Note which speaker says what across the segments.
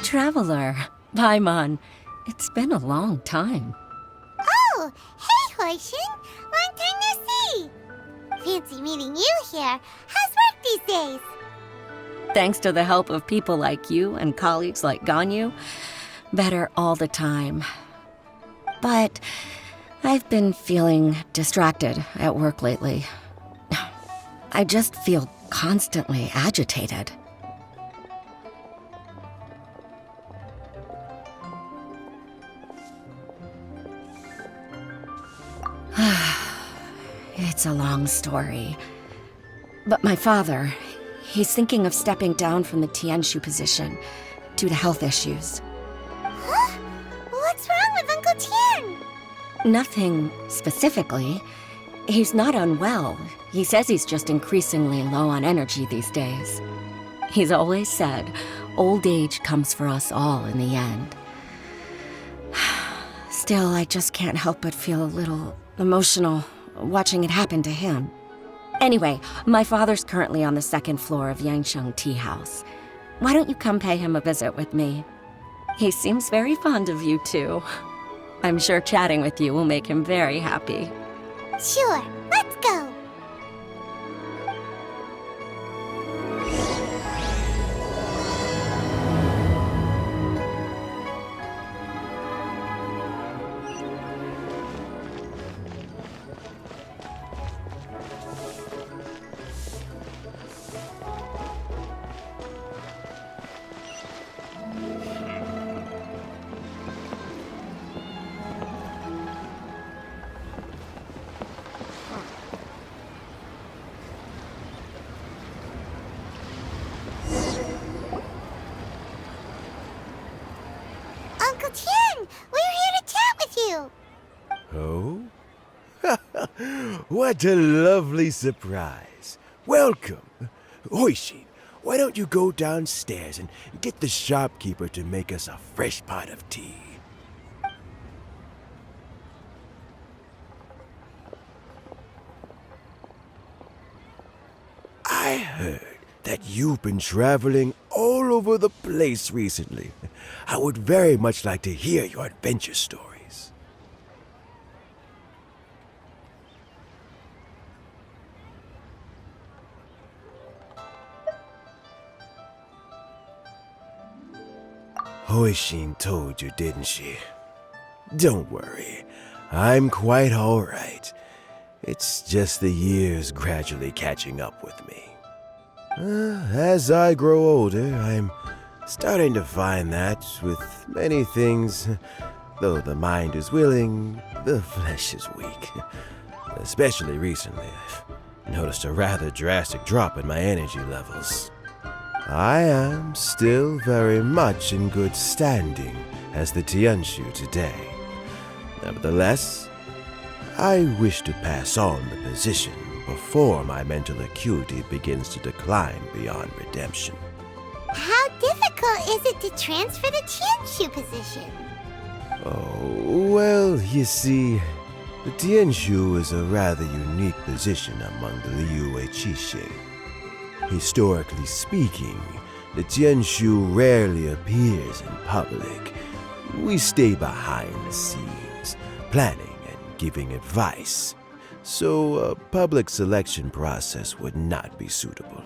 Speaker 1: Traveler, Paimon, it's been a long time.
Speaker 2: Oh, hey, Hoishin. Long time no see. Fancy meeting you here. How's work these days?
Speaker 1: Thanks to the help of people like you and colleagues like Ganyu, better all the time. But I've been feeling distracted at work lately. I just feel constantly agitated. It's a long story. But my father, he's thinking of stepping down from the Tianshu position due to health issues.
Speaker 2: Huh? What's wrong with Uncle Tian?
Speaker 1: Nothing specifically. He's not unwell. He says he's just increasingly low on energy these days. He's always said, old age comes for us all in the end. Still, I just can't help but feel a little emotional watching it happen to him. Anyway, my father's currently on the second floor of Yangsheng Tea House. Why don't you come pay him a visit with me? He seems very fond of you, too. I'm sure chatting with you will make him very happy.
Speaker 2: Sure, let's go. Uncle Tian, we're here to chat with you.
Speaker 3: Oh? What a lovely surprise. Welcome. Hoishin, why don't you go downstairs and get the shopkeeper to make us a fresh pot of tea? I heard that you've been traveling all over the place recently. I would very much like to hear your adventure stories. Hoishin told you, didn't she? Don't worry, I'm quite all right. It's just the years gradually catching up with me. As I grow older, I'm starting to find that with many things, though the mind is willing, the flesh is weak. Especially recently, I've noticed a rather drastic drop in my energy levels. I am still very much in good standing as the Tianshu today. Nevertheless, I wish to pass on the position before my mental acuity begins to decline beyond redemption.
Speaker 2: How difficult is it to transfer the Tianshu position?
Speaker 3: Oh, well, you see, the Tianshu is a rather unique position among the Liyue Qixing. Historically speaking, the Tianshu rarely appears in public. We stay behind the scenes, planning and giving advice, so a public selection process would not be suitable.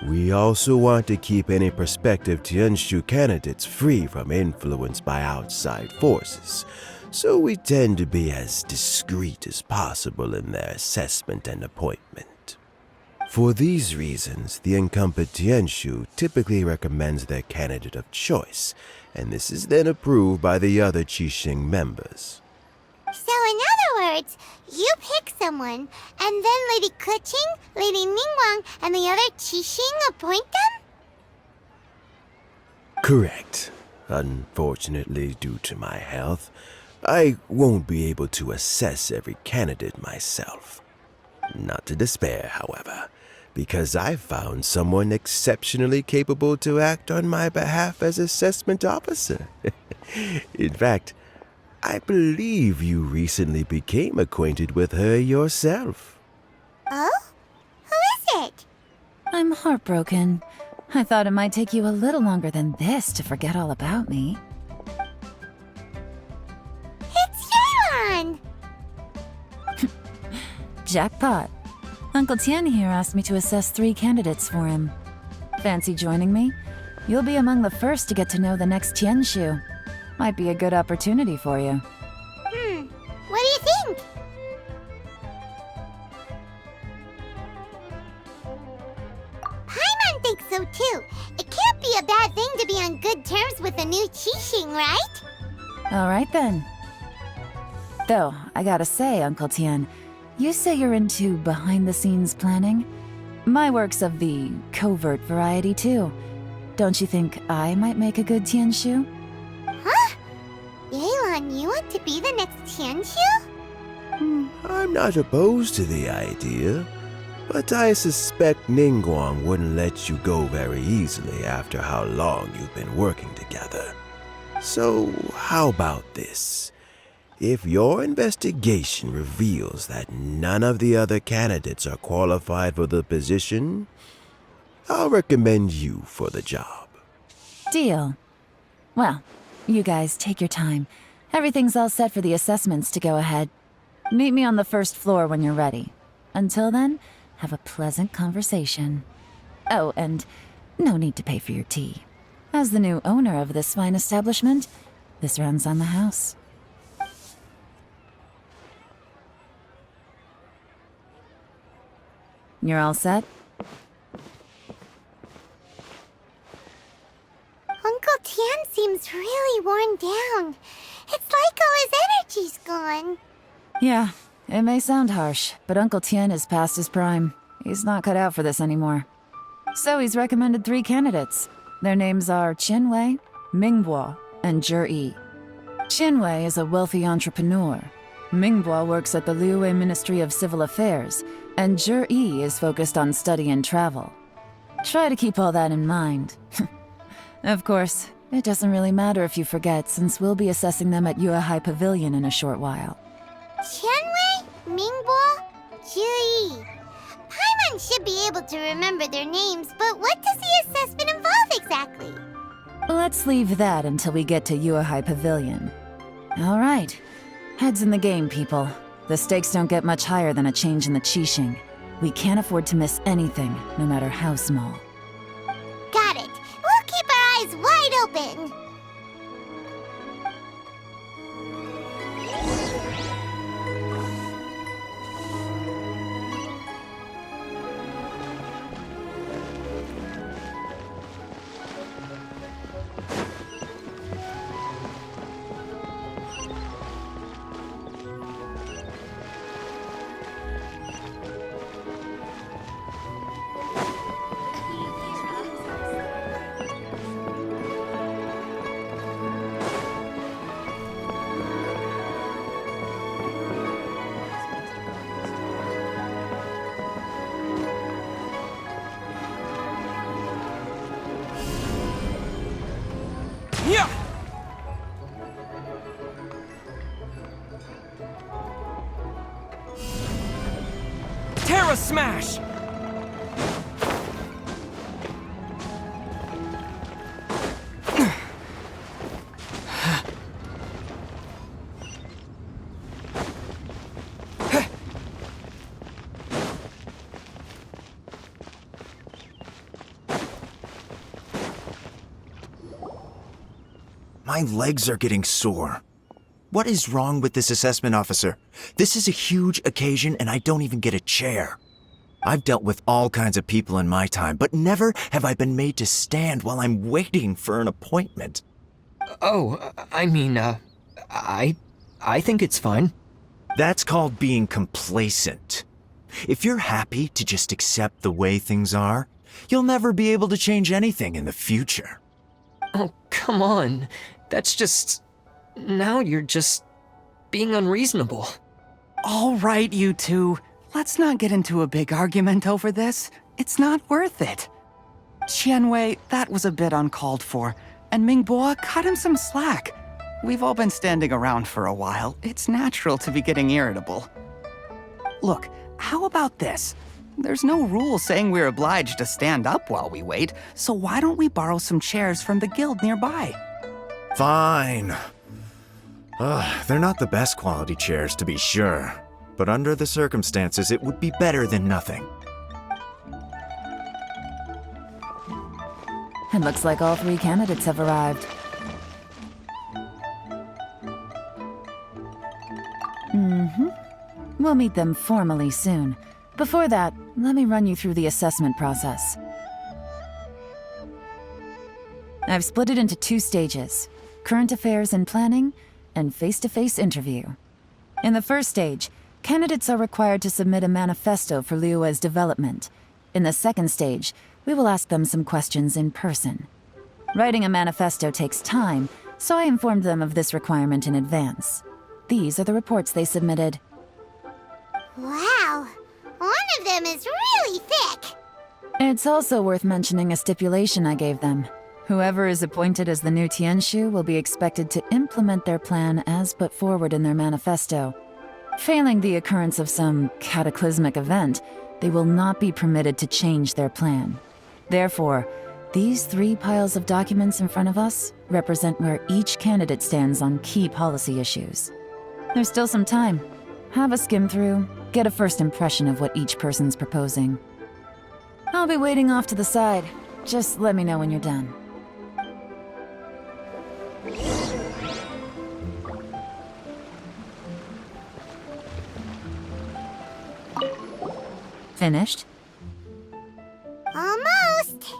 Speaker 3: We also want to keep any prospective Tianshu candidates free from influence by outside forces, so we tend to be as discreet as possible in their assessment and appointment. For these reasons, the incumbent Tianshu typically recommends their candidate of choice, and this is then approved by the other Qixing members.
Speaker 2: So in other words, you pick someone, and then Lady Keqing, Lady Ningguang, and the other Qixing appoint them?
Speaker 3: Correct. Unfortunately, due to my health, I won't be able to assess every candidate myself. Not to despair, however, because I found someone exceptionally capable to act on my behalf as assessment officer. In fact, I believe you recently became acquainted with her yourself.
Speaker 2: Oh? Who is it?
Speaker 4: I'm heartbroken. I thought it might take you a little longer than this to forget all about me.
Speaker 2: It's Yelan!
Speaker 4: Jackpot. Uncle Tian here asked me to assess 3 candidates for him. Fancy joining me? You'll be among the first to get to know the next Tianshu. Might be a good opportunity for you.
Speaker 2: What do you think? Paimon thinks so too. It can't be a bad thing to be on good terms with a new Qixing, right?
Speaker 4: Alright then. Though, I gotta say, Uncle Tian, you say you're into behind-the-scenes planning? My work's of the covert variety too. Don't you think I might make a good Tianshu?
Speaker 2: Huh? Yelan, you want to be the next Tianshu?
Speaker 3: I'm not opposed to the idea, but I suspect Ningguang wouldn't let you go very easily after how long you've been working together. So, how about this? If your investigation reveals that none of the other candidates are qualified for the position, I'll recommend you for the job.
Speaker 4: Deal. Well, you guys take your time. Everything's all set for the assessments to go ahead. Meet me on the first floor when you're ready. Until then, have a pleasant conversation. Oh, and no need to pay for your tea. As the new owner of this fine establishment, this runs on the house. You're all set?
Speaker 2: Uncle Tian seems really worn down. It's like all his energy's gone.
Speaker 4: Yeah, it may sound harsh, but Uncle Tian is past his prime. He's not cut out for this anymore. So he's recommended 3 candidates. Their names are Qinwei, Mingbo, and Zhi. Qinwei is a wealthy entrepreneur. Mingbo works at the Liyue Ministry of Civil Affairs, and Zhi is focused on study and travel. Try to keep all that in mind. Of course, it doesn't really matter if you forget, since we'll be assessing them at Yuehai Pavilion in a short while.
Speaker 2: Qianwei, Mingbo, Zhi. Paimon should be able to remember their names, but what does the assessment involve exactly?
Speaker 4: Let's leave that until we get to Yuehai Pavilion. All right. Heads in the game, people. The stakes don't get much higher than a change in the Qixing. We can't afford to miss anything, no matter how small.
Speaker 2: Got it. We'll keep our eyes wide open.
Speaker 5: Terra Smash!
Speaker 6: My legs are getting sore. What is wrong with this assessment officer? This is a huge occasion and I don't even get a chair. I've dealt with all kinds of people in my time, but never have I been made to stand while I'm waiting for an appointment.
Speaker 5: Oh, I mean, I think it's fine.
Speaker 6: That's called being complacent. If you're happy to just accept the way things are, you'll never be able to change anything in the future.
Speaker 5: Oh, come on. That's just... Now you're just being unreasonable.
Speaker 7: All right, you two. Let's not get into a big argument over this. It's not worth it. Qianwei, that was a bit uncalled for, and Mingbo, cut him some slack. We've all been standing around for a while. It's natural to be getting irritable. Look, how about this? There's no rule saying we're obliged to stand up while we wait, so why don't we borrow some chairs from the guild nearby?
Speaker 6: Fine. They're not the best quality chairs, to be sure. But under the circumstances, it would be better than nothing.
Speaker 4: It looks like all 3 candidates have arrived. We'll meet them formally soon. Before that, let me run you through the assessment process. I've split it into 2 stages: current affairs and planning, and face-to-face interview. In the first stage, candidates are required to submit a manifesto for Liyue's development. In the second stage, we will ask them some questions in person. Writing a manifesto takes time, so I informed them of this requirement in advance. These are the reports they submitted.
Speaker 2: Wow, one of them is really thick.
Speaker 4: It's also worth mentioning a stipulation I gave them. Whoever is appointed as the new Tianshu will be expected to implement their plan as put forward in their manifesto. Failing the occurrence of some cataclysmic event, they will not be permitted to change their plan. Therefore, these 3 piles of documents in front of us represent where each candidate stands on key policy issues. There's still some time. Have a skim through, get a first impression of what each person's proposing. I'll be waiting off to the side. Just let me know when you're done. Finished?
Speaker 2: Almost.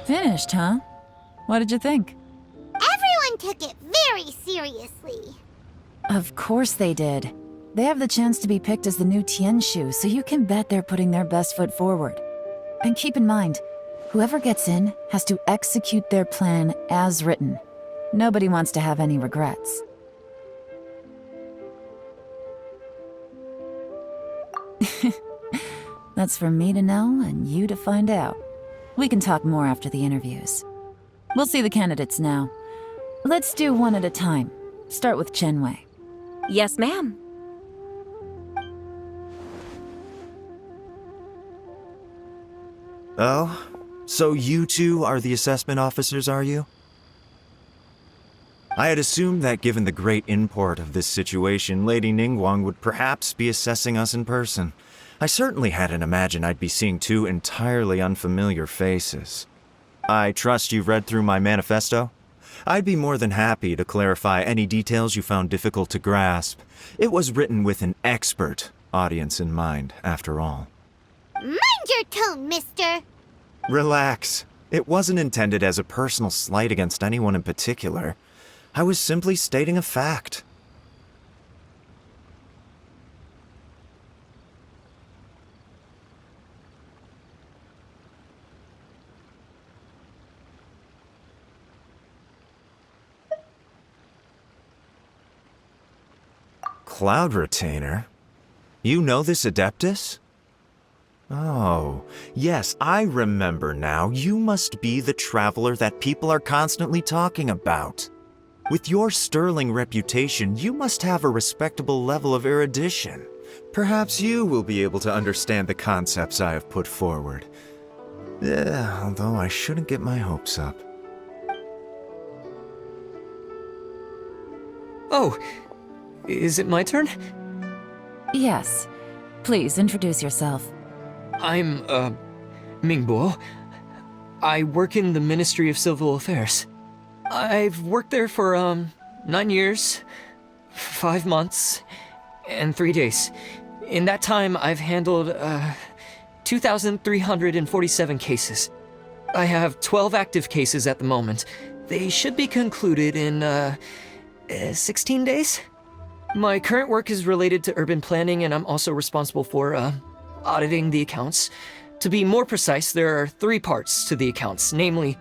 Speaker 4: Finished, huh? What did you think?
Speaker 2: Everyone took it very seriously.
Speaker 4: Of course they did. They have the chance to be picked as the new Tianshu, so you can bet they're putting their best foot forward. And keep in mind, whoever gets in has to execute their plan as written. Nobody wants to have any regrets. That's for me to know and you to find out. We can talk more after the interviews. We'll see the candidates now. Let's do one at a time. Start with Chenwei.
Speaker 1: Yes, ma'am.
Speaker 6: Oh? So you two are the assessment officers, are you? I had assumed that given the great import of this situation, Lady Ningguang would perhaps be assessing us in person. I certainly hadn't imagined I'd be seeing two entirely unfamiliar faces. I trust you've read through my manifesto? I'd be more than happy to clarify any details you found difficult to grasp. It was written with an expert audience in mind, after all.
Speaker 2: Mind your tone, mister!
Speaker 6: Relax. It wasn't intended as a personal slight against anyone in particular. I was simply stating a fact. Cloud Retainer? You know this Adeptus? Oh, yes, I remember now. You must be the traveler that people are constantly talking about. With your sterling reputation, you must have a respectable level of erudition. Perhaps you will be able to understand the concepts I have put forward. Although I shouldn't get my hopes up.
Speaker 5: Oh, is it my turn?
Speaker 4: Yes. Please introduce yourself.
Speaker 5: I'm, Mingbo. I work in the Ministry of Civil Affairs. I've worked there for, 9 years, 5 months, and 3 days. In that time, I've handled, 2,347 cases. I have 12 active cases at the moment. They should be concluded in, 16 days? My current work is related to urban planning, and I'm also responsible for, auditing the accounts. To be more precise, there are 3 parts to the accounts, namely...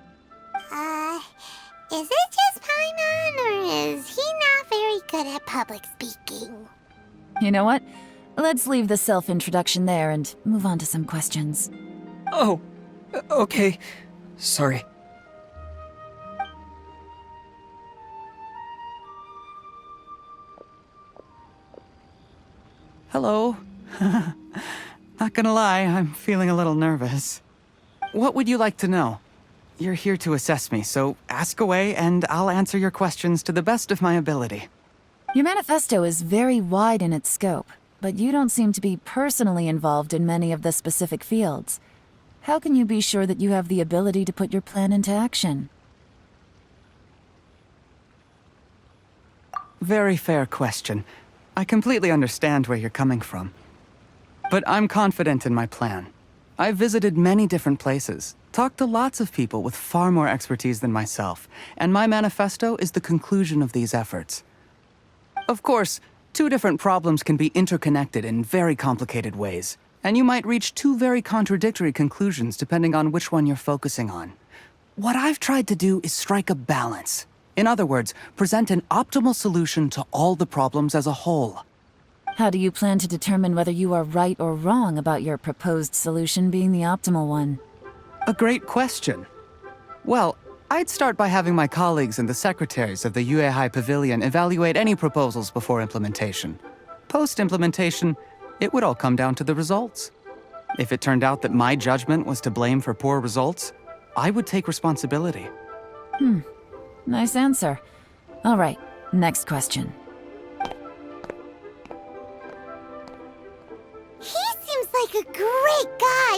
Speaker 2: Is it just Paimon, or is he not very good at public speaking?
Speaker 4: You know what? Let's leave the self-introduction there and move on to some questions.
Speaker 5: Oh, okay. Sorry.
Speaker 7: Hello. Not gonna lie, I'm feeling a little nervous. What would you like to know? You're here to assess me, so ask away and I'll answer your questions to the best of my ability.
Speaker 4: Your manifesto is very wide in its scope, but you don't seem to be personally involved in many of the specific fields. How can you be sure that you have the ability to put your plan into action?
Speaker 7: Very fair question. I completely understand where you're coming from. But I'm confident in my plan. I've visited many different places, talked to lots of people with far more expertise than myself, and my manifesto is the conclusion of these efforts. Of course, 2 different problems can be interconnected in very complicated ways, and you might reach 2 very contradictory conclusions depending on which one you're focusing on. What I've tried to do is strike a balance. In other words, present an optimal solution to all the problems as a whole.
Speaker 4: How do you plan to determine whether you are right or wrong about your proposed solution being the optimal one?
Speaker 7: A great question. Well, I'd start by having my colleagues and the secretaries of the Yuehai Pavilion evaluate any proposals before implementation. Post-implementation, it would all come down to the results. If it turned out that my judgment was to blame for poor results, I would take responsibility.
Speaker 4: Nice answer. All right, next question.
Speaker 2: He seems like a great guy.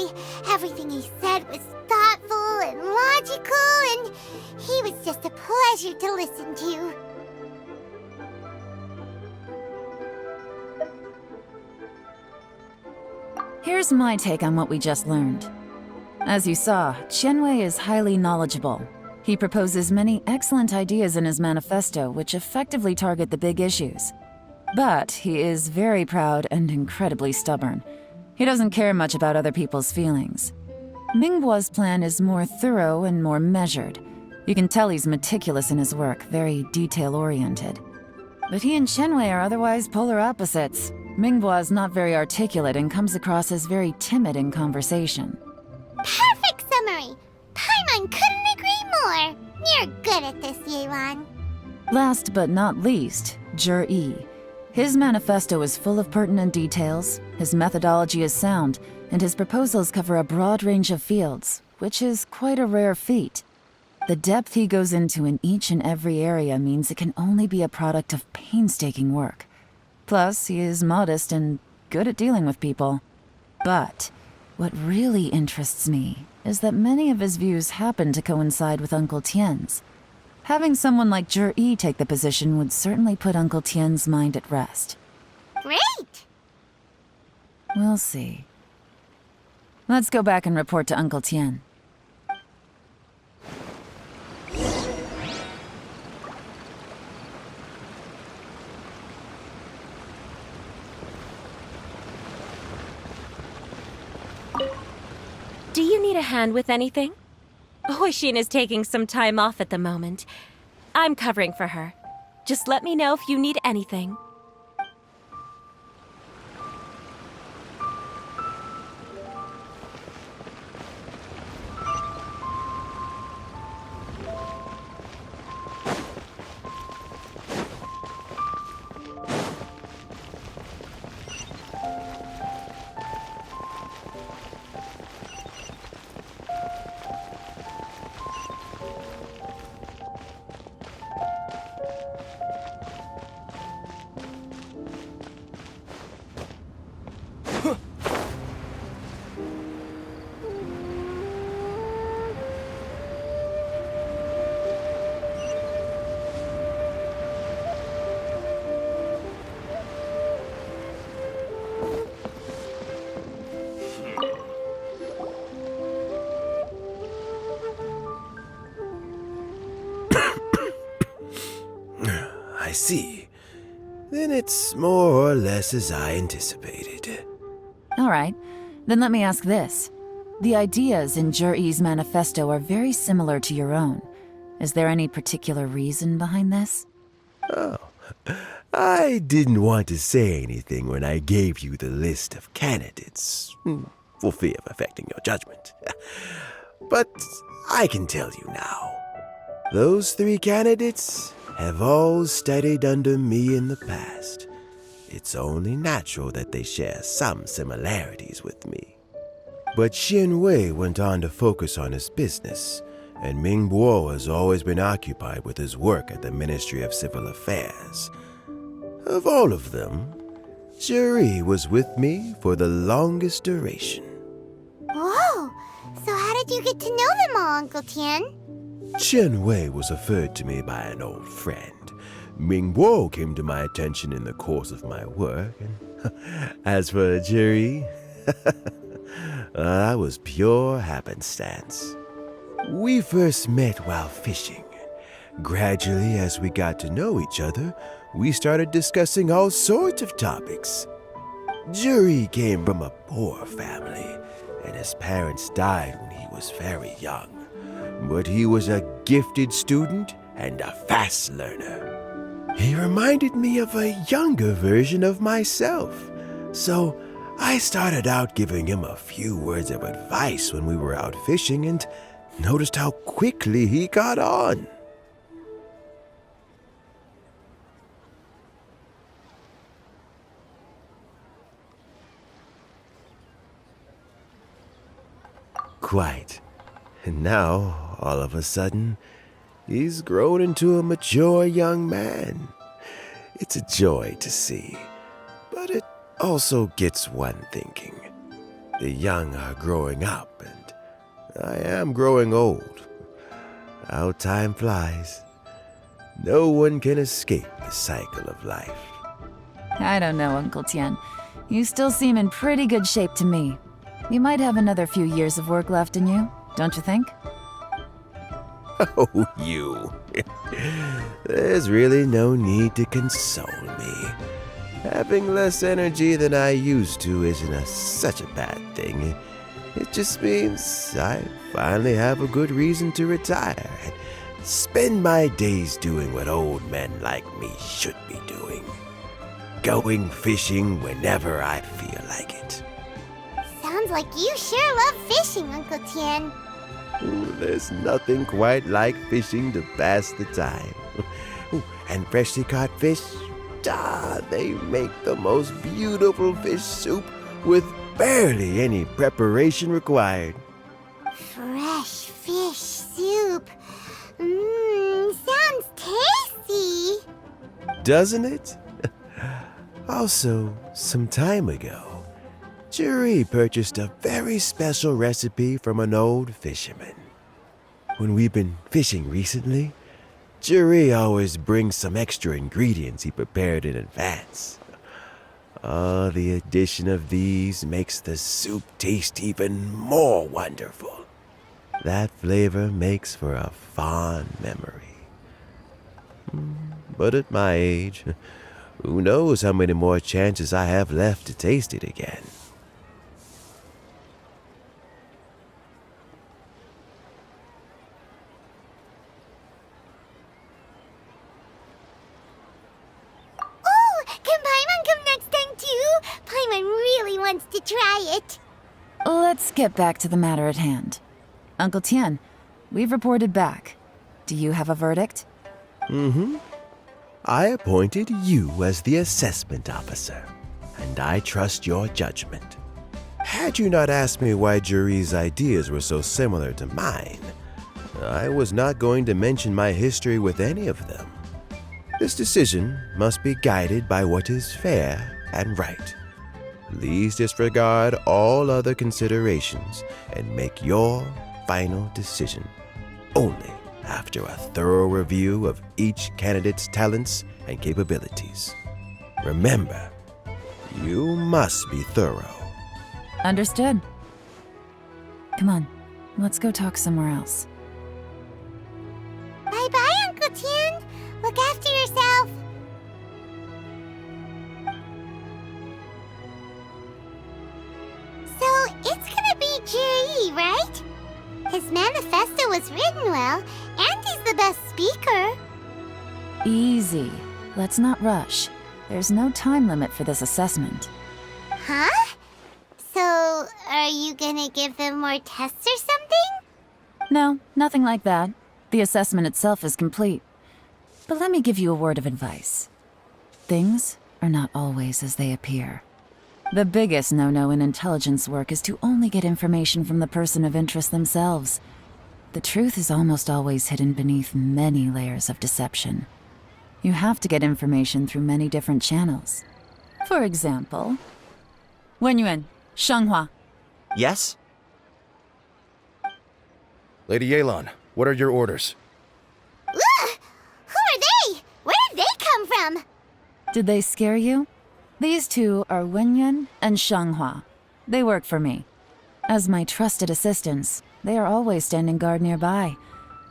Speaker 2: Everything he said was thoughtful and logical, and he was just a pleasure to listen to.
Speaker 4: Here's my take on what we just learned. As you saw, Chenwei is highly knowledgeable. He proposes many excellent ideas in his manifesto which effectively target the big issues. But he is very proud and incredibly stubborn. He doesn't care much about other people's feelings. Mingbo's plan is more thorough and more measured. You can tell he's meticulous in his work, very detail-oriented. But he and Chenwei are otherwise polar opposites. Minghua is not very articulate and comes across as very timid in conversation.
Speaker 2: Perfect summary! Paimon couldn't agree more! You're good at this, Yelan.
Speaker 4: Last but not least, Yi. His manifesto is full of pertinent details, his methodology is sound, and his proposals cover a broad range of fields, which is quite a rare feat. The depth he goes into in each and every area means it can only be a product of painstaking work. Plus, he is modest and good at dealing with people. But what really interests me is that many of his views happen to coincide with Uncle Tien's. Having someone like Yi take the position would certainly put Uncle Tien's mind at rest.
Speaker 2: Great!
Speaker 4: We'll see. Let's go back and report to Uncle Tien.
Speaker 1: Do you need a hand with anything? Hoishin is taking some time off at the moment. I'm covering for her. Just let me know if you need anything.
Speaker 3: I see. Then it's more or less as I anticipated.
Speaker 4: All right, then let me ask this. The ideas in Yi's manifesto are very similar to your own. Is there any particular reason behind this?
Speaker 3: Oh, I didn't want to say anything when I gave you the list of candidates, for fear of affecting your judgment. But I can tell you now. Those 3 candidates have all studied under me in the past. It's only natural that they share some similarities with me. But Xin Wei went on to focus on his business, and Ming Bo has always been occupied with his work at the Ministry of Civil Affairs. Of all of them, Yi was with me for the longest duration.
Speaker 2: Whoa! So how did you get to know them all, Uncle Tien?
Speaker 3: Chen Wei was referred to me by an old friend. Ming Bo came to my attention in the course of my work, and as for Yi, that was pure happenstance. We first met while fishing. Gradually, as we got to know each other, we started discussing all sorts of topics. Yi came from a poor family, and his parents died when he was very young. But he was a gifted student and a fast learner. He reminded me of a younger version of myself, so I started out giving him a few words of advice when we were out fishing and noticed how quickly he got on. Quite. And now, all of a sudden, he's grown into a mature young man. It's a joy to see, but it also gets one thinking. The young are growing up, and I am growing old. How time flies. No one can escape the cycle of life.
Speaker 4: I don't know, Uncle Tien. You still seem in pretty good shape to me. You might have another few years of work left in you, don't you think?
Speaker 3: Oh, you. There's really no need to console me. Having less energy than I used to isn't such a bad thing. It just means I finally have a good reason to retire and spend my days doing what old men like me should be doing. going fishing whenever I feel like it.
Speaker 2: Sounds like you sure love fishing, Uncle Tien.
Speaker 3: Ooh, there's nothing quite like fishing to pass the time. Ooh, and freshly caught fish, they make the most beautiful fish soup with barely any preparation required.
Speaker 2: Fresh fish soup. Sounds tasty.
Speaker 3: Doesn't it? Also, some time ago, Juri purchased a very special recipe from an old fisherman. When we've been fishing recently, Juri always brings some extra ingredients he prepared in advance. The addition of these makes the soup taste even more wonderful. That flavor makes for a fond memory. But at my age, who knows how many more chances I have left to taste it again.
Speaker 2: Oh, can Paimon come next time too? Paimon really wants to try it.
Speaker 4: Let's get back to the matter at hand. Uncle Tien, we've reported back. Do you have a verdict?
Speaker 3: I appointed you as the assessment officer, and I trust your judgment. Had you not asked me why Juri's ideas were so similar to mine, I was not going to mention my history with any of them. This decision must be guided by what is fair and right. Please disregard all other considerations and make your final decision only after a thorough review of each candidate's talents and capabilities. Remember, you must be thorough.
Speaker 4: Understood. Come on, let's go talk somewhere else.
Speaker 2: Bye-bye, Uncle Tien. Look after yourself. So, it's gonna be Juri, right? His manifesto was written well, and he's the best speaker.
Speaker 4: Easy. Let's not rush. There's no time limit for this assessment.
Speaker 2: Huh? So, are you gonna give them more tests or something?
Speaker 4: No, nothing like that. The assessment itself is complete. But let me give you a word of advice. Things are not always as they appear. The biggest no-no in intelligence work is to only get information from the person of interest themselves. The truth is almost always hidden beneath many layers of deception. You have to get information through many different channels. For example, Wenyuan, Shanghua.
Speaker 6: Yes?
Speaker 8: Lady Yelan, what are your orders?
Speaker 2: Ugh! Who are they? Where did they come from?
Speaker 4: Did they scare you? These two are Wenyuan and Shanghua. They work for me. As my trusted assistants, they are always standing guard nearby.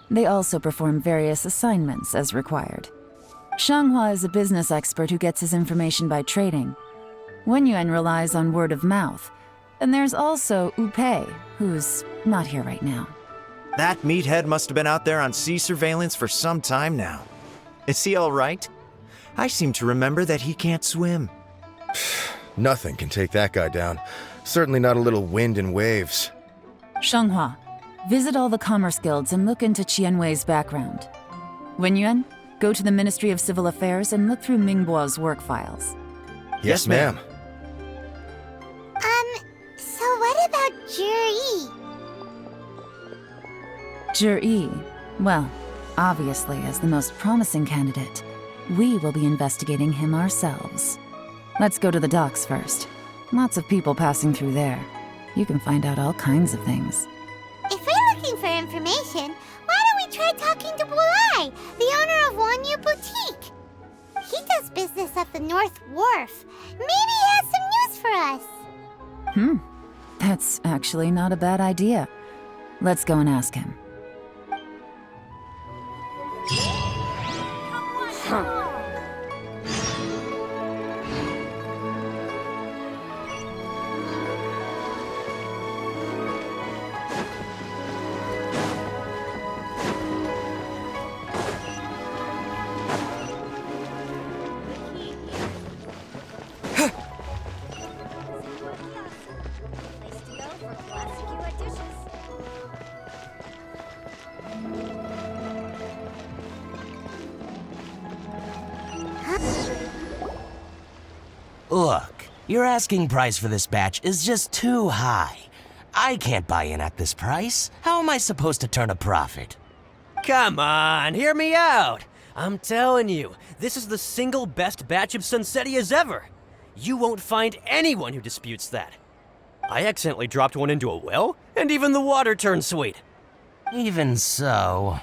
Speaker 4: They also perform various assignments as required. Shanghua is a business expert who gets his information by trading. Wenyuan relies on word of mouth. And there's also Upei, who's not here right now.
Speaker 6: That meathead must have been out there on sea surveillance for some time now. Is he all right? I seem to remember that he can't swim.
Speaker 8: Nothing can take that guy down. Certainly not a little wind and waves.
Speaker 4: Shanghua, visit all the commerce guilds and look into Qianwei's background. Wenyuan, go to the Ministry of Civil Affairs and look through Mingbo's work files.
Speaker 8: Yes, ma'am.
Speaker 2: So what about Juri?
Speaker 4: Juri, well, obviously as the most promising candidate, we will be investigating him ourselves. Let's go to the docks first. Lots of people passing through there. You can find out all kinds of things.
Speaker 2: If we're looking for information, why don't we try talking to Bulai, the owner of Wanyu Boutique? He does business at the North Wharf. Maybe he has some news for us.
Speaker 4: That's actually not a bad idea. Let's go and ask him.
Speaker 9: Look, your asking price for this batch is just too high. I can't buy in at this price. How am I supposed to turn a profit?
Speaker 10: Come on, hear me out. I'm telling you, this is the single best batch of Sunsettias ever. You won't find anyone who disputes that. I accidentally dropped one into a well, and even the water turned sweet.
Speaker 9: Even so...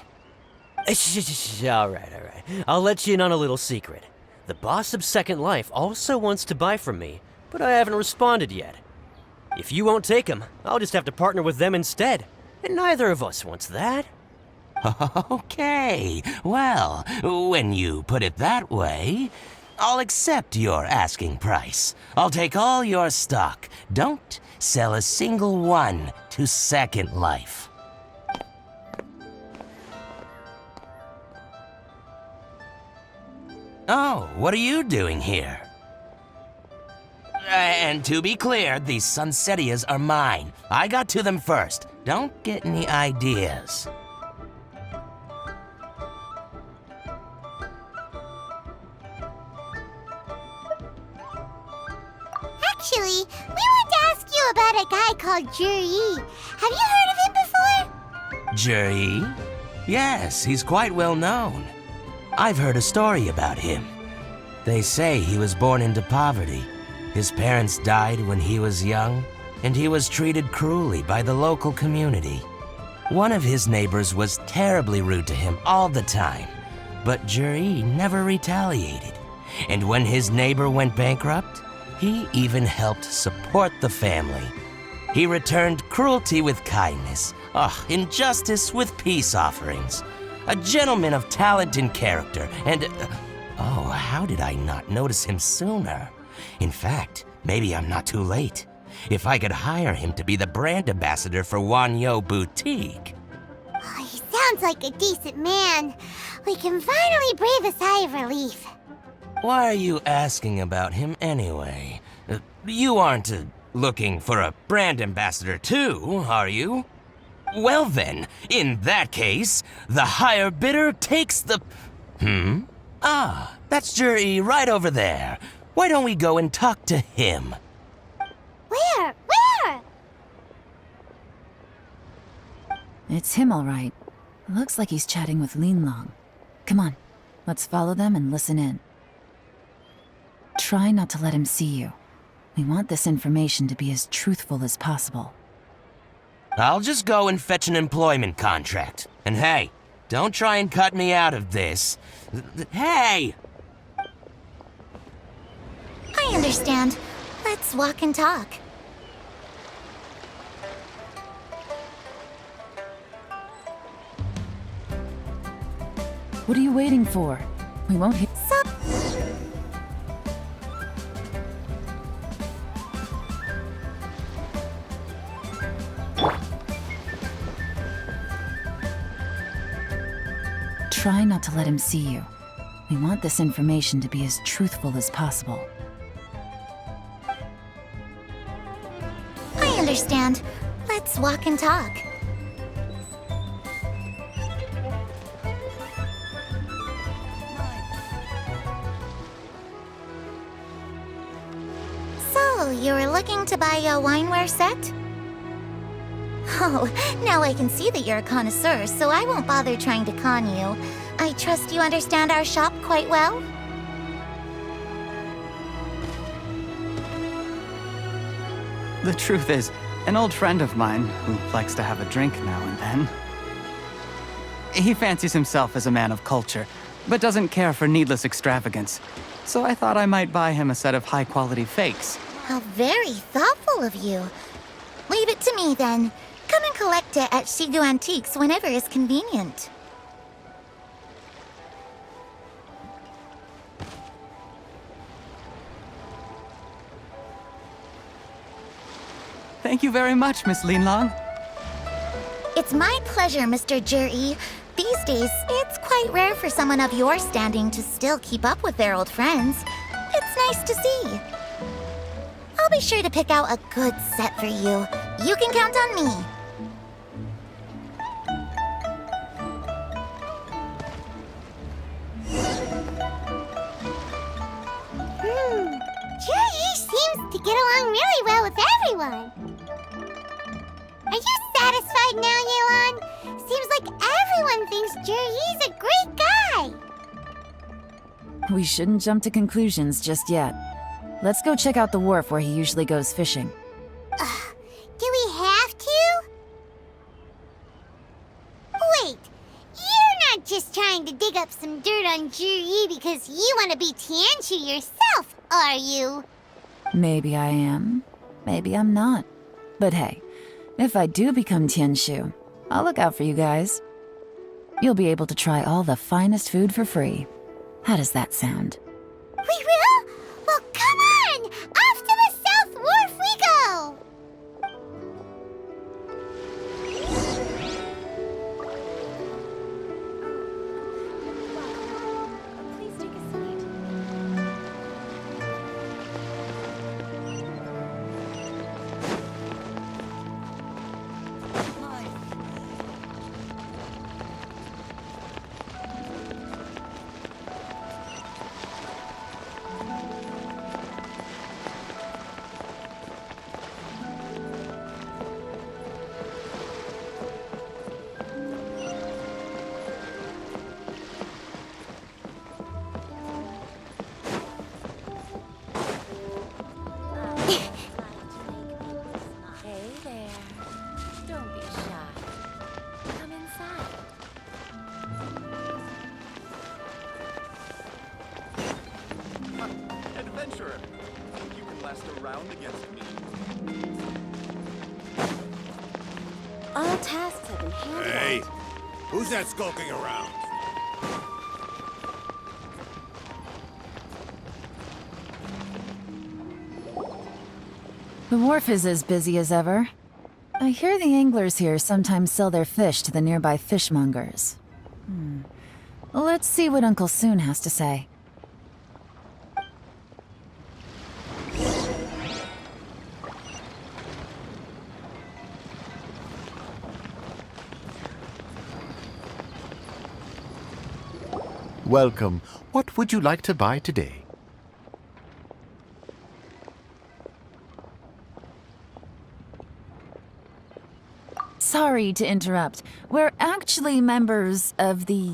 Speaker 10: All right. I'll let you in on a little secret. The boss of Second Life also wants to buy from me, but I haven't responded yet. If you won't take him, I'll just have to partner with them instead. And neither of us wants that.
Speaker 9: Okay, well, when you put it that way, I'll accept your asking price. I'll take all your stock. Don't sell a single one to Second Life. Oh, what are you doing here? And to be clear, these Sunsettias are mine. I got to them first. Don't get any ideas.
Speaker 2: Actually, we want to ask you about a guy called Juri. Have you heard of him before?
Speaker 9: Juri? Yes, he's quite well known. I've heard a story about him. They say he was born into poverty. His parents died when he was young, and he was treated cruelly by the local community. One of his neighbors was terribly rude to him all the time, but Juri never retaliated. And when his neighbor went bankrupt, he even helped support the family. He returned cruelty with kindness, injustice with peace offerings. A gentleman of talent and character, and... how did I not notice him sooner? In fact, maybe I'm not too late. If I could hire him to be the brand ambassador for Wanyo Boutique.
Speaker 2: Oh, he sounds like a decent man. We can finally breathe a sigh of relief.
Speaker 9: Why are you asking about him anyway? You aren't looking for a brand ambassador too, are you? Well then, in that case, the higher bidder takes the... that's Juri right over there. Why don't we go and talk to him?
Speaker 2: Where?
Speaker 4: It's him, all right. Looks like he's chatting with Lenláng. Come on, let's follow them and listen in. Try not to let him see you. We want this information to be as truthful as possible.
Speaker 9: I'll just go and fetch an employment contract. And hey, don't try and cut me out of this. Hey!
Speaker 2: I understand. Let's walk and talk.
Speaker 4: What are you waiting for? We won't hit... Try not to let him see you. We want this information to be as truthful as possible.
Speaker 2: I understand. Let's walk and talk. So, you were looking to buy a wineware set? Oh, now I can see that you're a connoisseur, so I won't bother trying to con you. I trust you understand our shop quite well?
Speaker 7: The truth is, an old friend of mine who likes to have a drink now and then. He fancies himself as a man of culture, but doesn't care for needless extravagance. So I thought I might buy him a set of high-quality fakes.
Speaker 2: How very thoughtful of you. Leave it to me, then. Come and collect it at Shigu Antiques whenever is convenient.
Speaker 7: Thank you very much, Miss Lenláng.
Speaker 2: It's my pleasure, Mr. Juri. These days, it's quite rare for someone of your standing to still keep up with their old friends. It's nice to see. I'll be sure to pick out a good set for you. You can count on me. Juri, really well with everyone. Are you satisfied now, Yelan? Seems like everyone thinks Juri's a great guy.
Speaker 4: We shouldn't jump to conclusions just yet. Let's go check out the wharf where he usually goes fishing.
Speaker 2: Do we have to? Wait, you're not just trying to dig up some dirt on Juri because you want to be Tianshu yourself, are you?
Speaker 4: Maybe I am. Maybe I'm not. But hey, if I do become Tianshu, I'll look out for you guys. You'll be able to try all the finest food for free. How does that sound?
Speaker 2: We will? Well, come on! Off to the South Wharf we go!
Speaker 1: Please take a seat. Hey there. Don't be shy. Come inside.
Speaker 11: Adventurer, you can last a round against me.
Speaker 1: All tasks have been handled.
Speaker 3: Hey, who's that skulking around?
Speaker 4: The wharf is as busy as ever. I hear the anglers here sometimes sell their fish to the nearby fishmongers. Let's see what Uncle Soon has to say.
Speaker 12: Welcome. What would you like to buy today?
Speaker 4: Sorry to interrupt. We're actually members of the,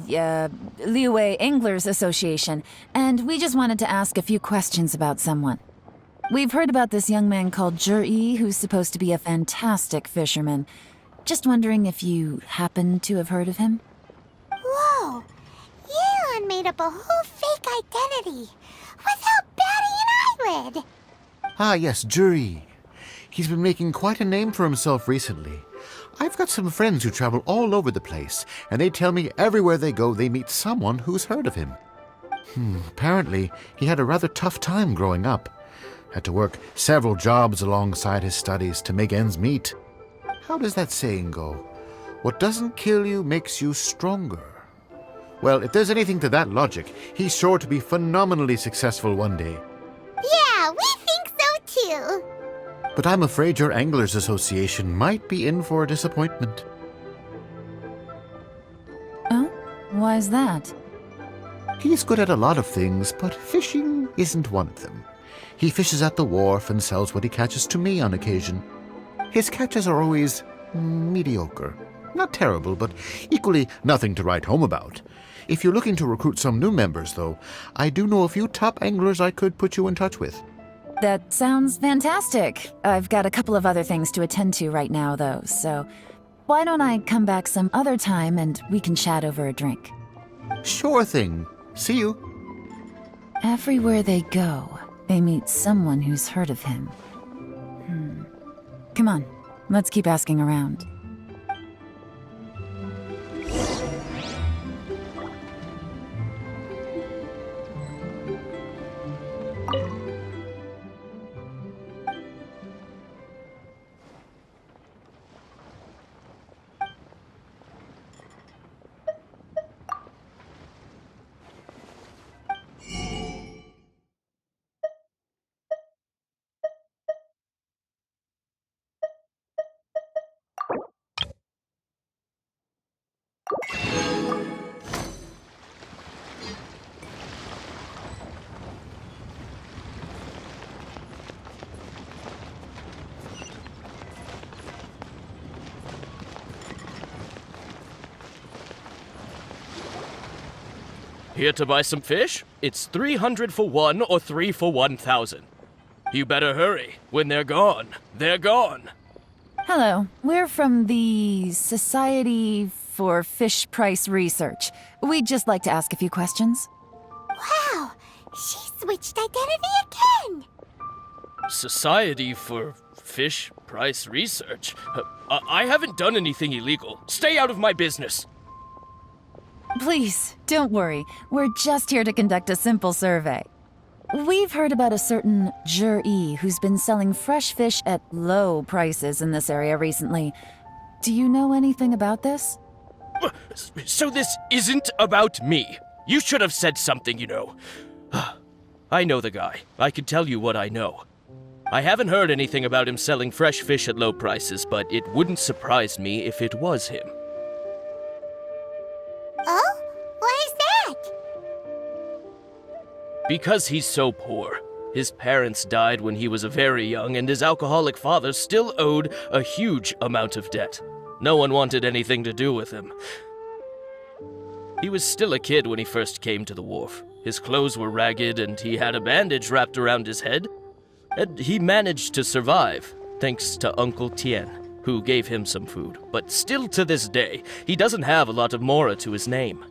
Speaker 4: Liyue Anglers Association, and we just wanted to ask a few questions about someone. We've heard about this young man called Juri, who's supposed to be a fantastic fisherman. Just wondering if you happen to have heard of him?
Speaker 2: Whoa! Yelan made up a whole fake identity without batting an eyelid!
Speaker 12: Ah, yes, Juri. He's been making quite a name for himself recently. I've got some friends who travel all over the place, and they tell me everywhere they go they meet someone who's heard of him. Apparently, he had a rather tough time growing up. Had to work several jobs alongside his studies to make ends meet. How does that saying go? What doesn't kill you makes you stronger. Well, if there's anything to that logic, he's sure to be phenomenally successful one day.
Speaker 2: Yeah, we think so too!
Speaker 12: But I'm afraid your Anglers Association might be in for a disappointment.
Speaker 4: Oh? Why's that?
Speaker 12: He's good at a lot of things, but fishing isn't one of them. He fishes at the wharf and sells what he catches to me on occasion. His catches are always mediocre. Not terrible, but equally nothing to write home about. If you're looking to recruit some new members, though, I do know a few top anglers I could put you in touch with.
Speaker 4: That sounds fantastic. I've got a couple of other things to attend to right now, though, so why don't I come back some other time and we can chat over a drink?
Speaker 12: Sure thing. See you.
Speaker 4: Everywhere they go, they meet someone who's heard of him. Come on, let's keep asking around.
Speaker 13: Here to buy some fish? It's 300 for one or 3 for 1,000. You better hurry. When they're gone, they're gone.
Speaker 4: Hello, we're from the Society for Fish Price Research. We'd just like to ask a few questions.
Speaker 2: Wow, she switched identity again!
Speaker 13: Society for Fish Price Research? I haven't done anything illegal. Stay out of my business.
Speaker 4: Please, don't worry. We're just here to conduct a simple survey. We've heard about a certain Jur-E who's been selling fresh fish at low prices in this area recently. Do you know anything about this?
Speaker 13: So this isn't about me. You should have said something, you know. I know the guy. I can tell you what I know. I haven't heard anything about him selling fresh fish at low prices, but it wouldn't surprise me if it was him.
Speaker 2: Oh? Why is that?
Speaker 13: Because he's so poor. His parents died when he was very young, and his alcoholic father still owed a huge amount of debt. No one wanted anything to do with him. He was still a kid when he first came to the wharf. His clothes were ragged, and he had a bandage wrapped around his head. And he managed to survive, thanks to Uncle Tien, who gave him some food. But still to this day, he doesn't have a lot of mora to his name.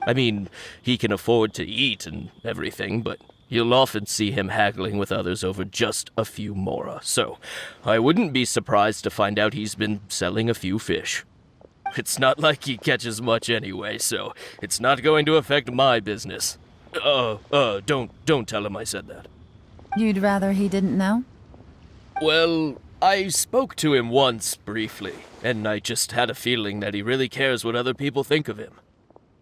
Speaker 13: I mean, he can afford to eat and everything, but you'll often see him haggling with others over just a few mora. So, I wouldn't be surprised to find out he's been selling a few fish. It's not like he catches much anyway, so it's not going to affect my business. Don't tell him I said that.
Speaker 4: You'd rather he didn't know?
Speaker 13: Well, I spoke to him once, briefly, and I just had a feeling that he really cares what other people think of him.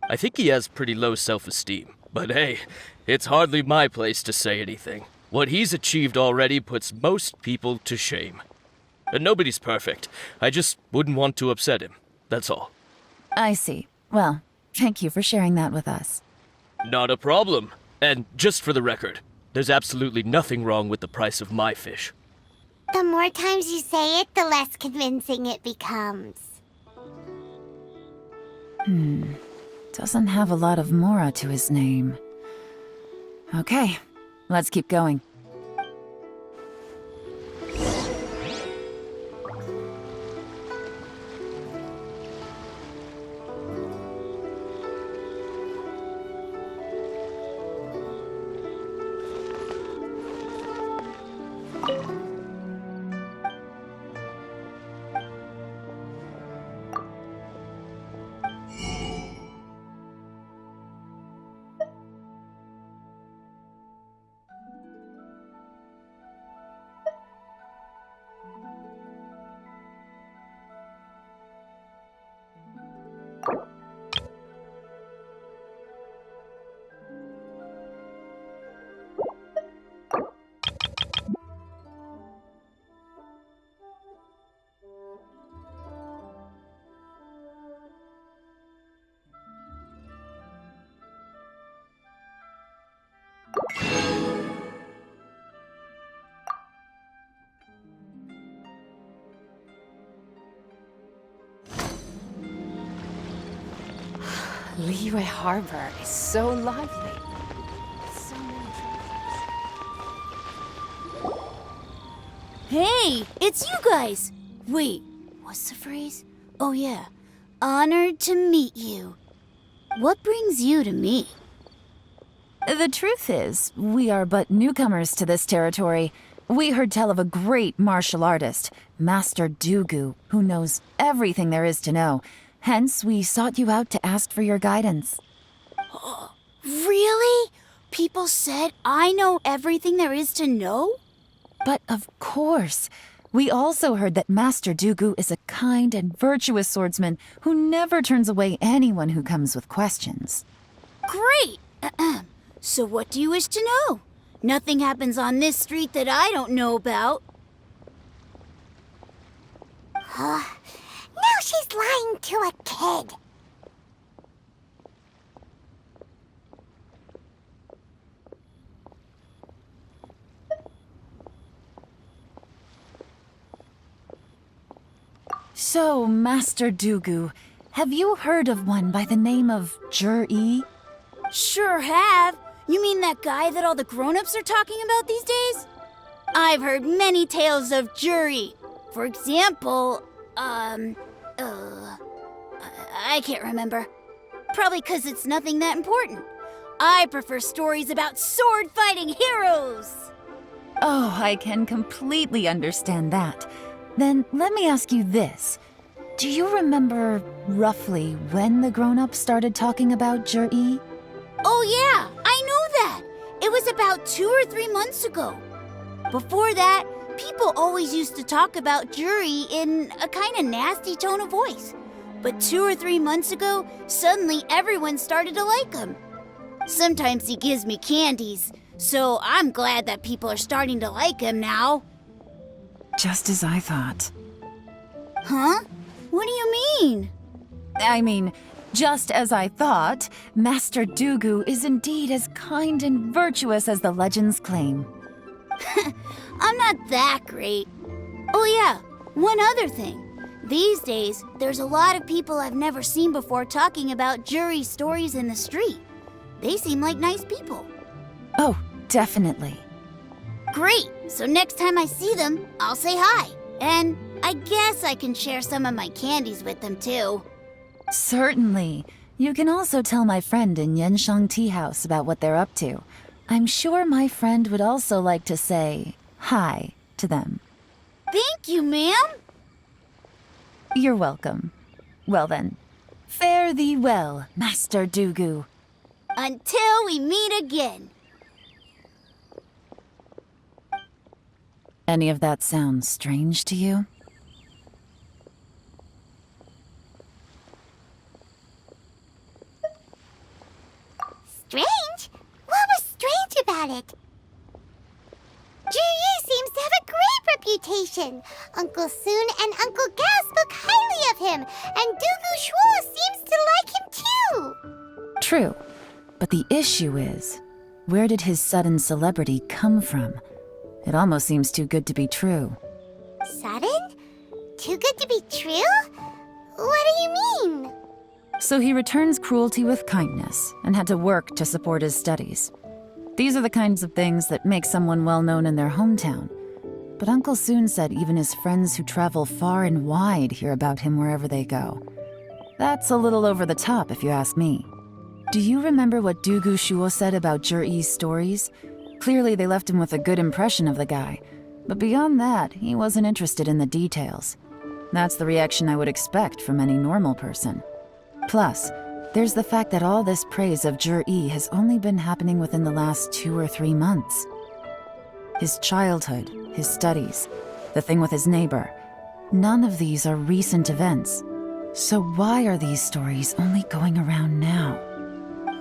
Speaker 13: I think he has pretty low self-esteem, but hey, it's hardly my place to say anything. What he's achieved already puts most people to shame. And nobody's perfect. I just wouldn't want to upset him, that's all.
Speaker 4: I see. Well, thank you for sharing that with us.
Speaker 13: Not a problem. And just for the record, there's absolutely nothing wrong with the price of my fish.
Speaker 2: The more times you say it, the less convincing it becomes.
Speaker 4: Doesn't have a lot of mora to his name. Okay, let's keep going.
Speaker 14: Liyue Harbor is so lively. So many travelers.
Speaker 15: Hey, it's you guys! Wait, what's the phrase? Oh yeah, honored to meet you. What brings you to me?
Speaker 4: The truth is, we are but newcomers to this territory. We heard tell of a great martial artist, Master Dugu, who knows everything there is to know. Hence, we sought you out to ask for your guidance.
Speaker 15: Really? People said I know everything there is to know?
Speaker 4: But of course. We also heard that Master Dugu is a kind and virtuous swordsman who never turns away anyone who comes with questions.
Speaker 15: Great! So what do you wish to know? Nothing happens on this street that I don't know about.
Speaker 2: Now she's lying to a kid.
Speaker 4: So, Master Dugu, have you heard of one by the name of Jur-E?
Speaker 15: Sure have. You mean that guy that all the grown-ups are talking about these days? I've heard many tales of Jury. For example, I can't remember. Probably 'cause it's nothing that important. I prefer stories about sword-fighting heroes.
Speaker 4: Oh, I can completely understand that. Then let me ask you this. Do you remember roughly when the grown-ups started talking about Jur-E?
Speaker 15: Oh yeah, I know that. It was about 2 or 3 months ago. Before that, people always used to talk about Jury in a kind of nasty tone of voice. But 2 or 3 months ago, suddenly everyone started to like him. Sometimes he gives me candies, so I'm glad that people are starting to like him now.
Speaker 4: Just as I thought.
Speaker 15: Huh? What do you mean?
Speaker 4: I mean, just as I thought, Master Dugu is indeed as kind and virtuous as the legends claim.
Speaker 15: I'm not that great. Oh yeah, one other thing. These days, there's a lot of people I've never seen before talking about Jury stories in the street. They seem like nice people.
Speaker 4: Oh, definitely.
Speaker 15: Great! So next time I see them, I'll say hi. And I guess I can share some of my candies with them too.
Speaker 4: Certainly. You can also tell my friend in Yenshang Tea House about what they're up to. I'm sure my friend would also like to say hi to them.
Speaker 15: Thank you, ma'am.
Speaker 4: You're welcome. Well then, fare thee well, Master Dugu.
Speaker 15: Until we meet again.
Speaker 4: Any of that sound strange to you?
Speaker 2: Strange? What was strange about it? Juyi seems to have a great reputation. Uncle Soon and Uncle Gao spoke highly of him, and Dugu Shuo seems to like him too.
Speaker 4: True, but the issue is, where did his sudden celebrity come from? It almost seems too good to be true.
Speaker 2: Sudden? Too good to be true? What do you mean?
Speaker 4: So he returns cruelty with kindness and had to work to support his studies. These are the kinds of things that make someone well known in their hometown. But Uncle Soon said even his friends who travel far and wide hear about him wherever they go. That's a little over the top, if you ask me. Do you remember what Dugu Shuo said about Jur-E's stories? Clearly they left him with a good impression of the guy. But beyond that, he wasn't interested in the details. That's the reaction I would expect from any normal person. Plus, there's the fact that all this praise of Jur-E has only been happening within the last 2 or 3 months. His childhood, his studies, the thing with his neighbor, none of these are recent events. So why are these stories only going around now?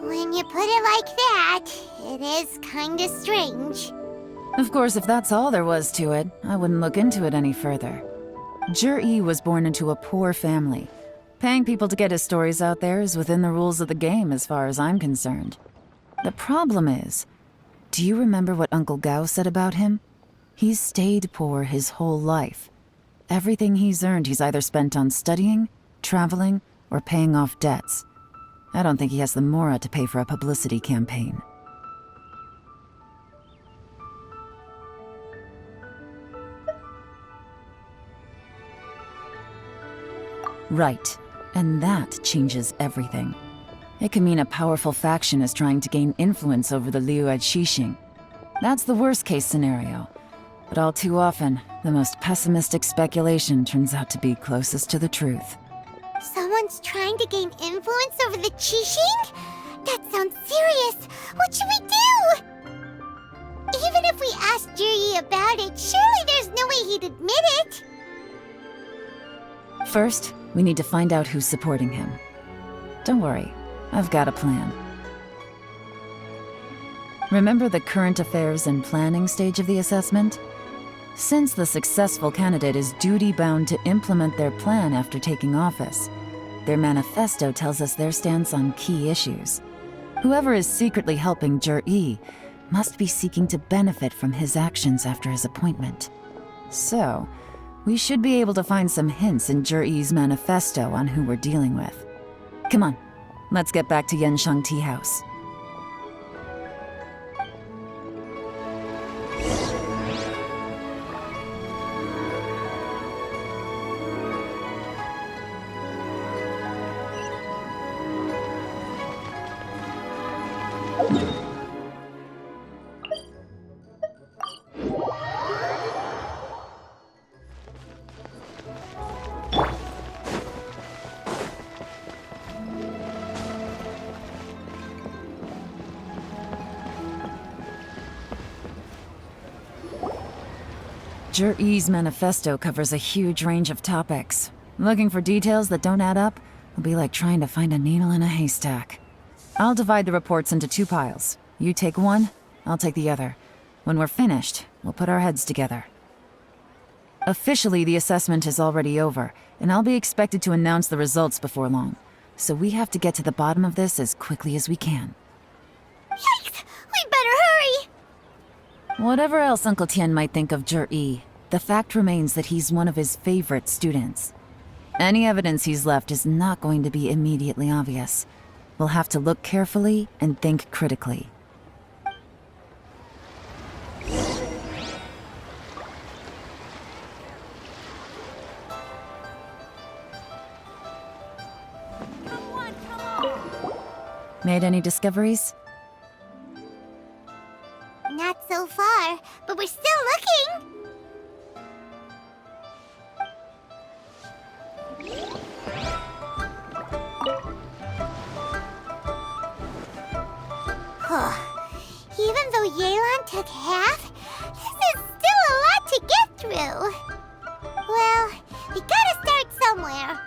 Speaker 2: When you put it like that, it is kinda strange.
Speaker 4: Of course, if that's all there was to it, I wouldn't look into it any further. Jur-E was born into a poor family. Paying people to get his stories out there is within the rules of the game as far as I'm concerned. The problem is, do you remember what Uncle Gao said about him? He's stayed poor his whole life. Everything he's earned he's either spent on studying, traveling, or paying off debts. I don't think he has the mora to pay for a publicity campaign. Right. And that changes everything. It can mean a powerful faction is trying to gain influence over the Liu at Xixing. That's the worst-case scenario. But all too often, the most pessimistic speculation turns out to be closest to the truth.
Speaker 2: Someone's trying to gain influence over the Qixing? That sounds serious. What should we do? Even if we asked Juyi about it, surely there's no way he'd admit it.
Speaker 4: First, we need to find out who's supporting him. Don't worry, I've got a plan. Remember the current affairs and planning stage of the assessment? Since the successful candidate is duty-bound to implement their plan after taking office, their manifesto tells us their stance on key issues. Whoever is secretly helping Jur-E must be seeking to benefit from his actions after his appointment. So, we should be able to find some hints in Jur-E's manifesto on who we're dealing with. Come on, let's get back to Yenshang Tea House. Jur-E's manifesto covers a huge range of topics. Looking for details that don't add up will be like trying to find a needle in a haystack. I'll divide the reports into 2 piles. You take one, I'll take the other. When we're finished, we'll put our heads together. Officially, the assessment is already over, and I'll be expected to announce the results before long. So we have to get to the bottom of this as quickly as we can.
Speaker 2: Yikes! We better hurry!
Speaker 4: Whatever else Uncle Tien might think of Jur-E, the fact remains that he's one of his favorite students. Any evidence he's left is not going to be immediately obvious. We'll have to look carefully and think critically. Made any discoveries?
Speaker 2: Not so far, but we're still looking! Even though Yelan took half, this is still a lot to get through. Well, we gotta start somewhere.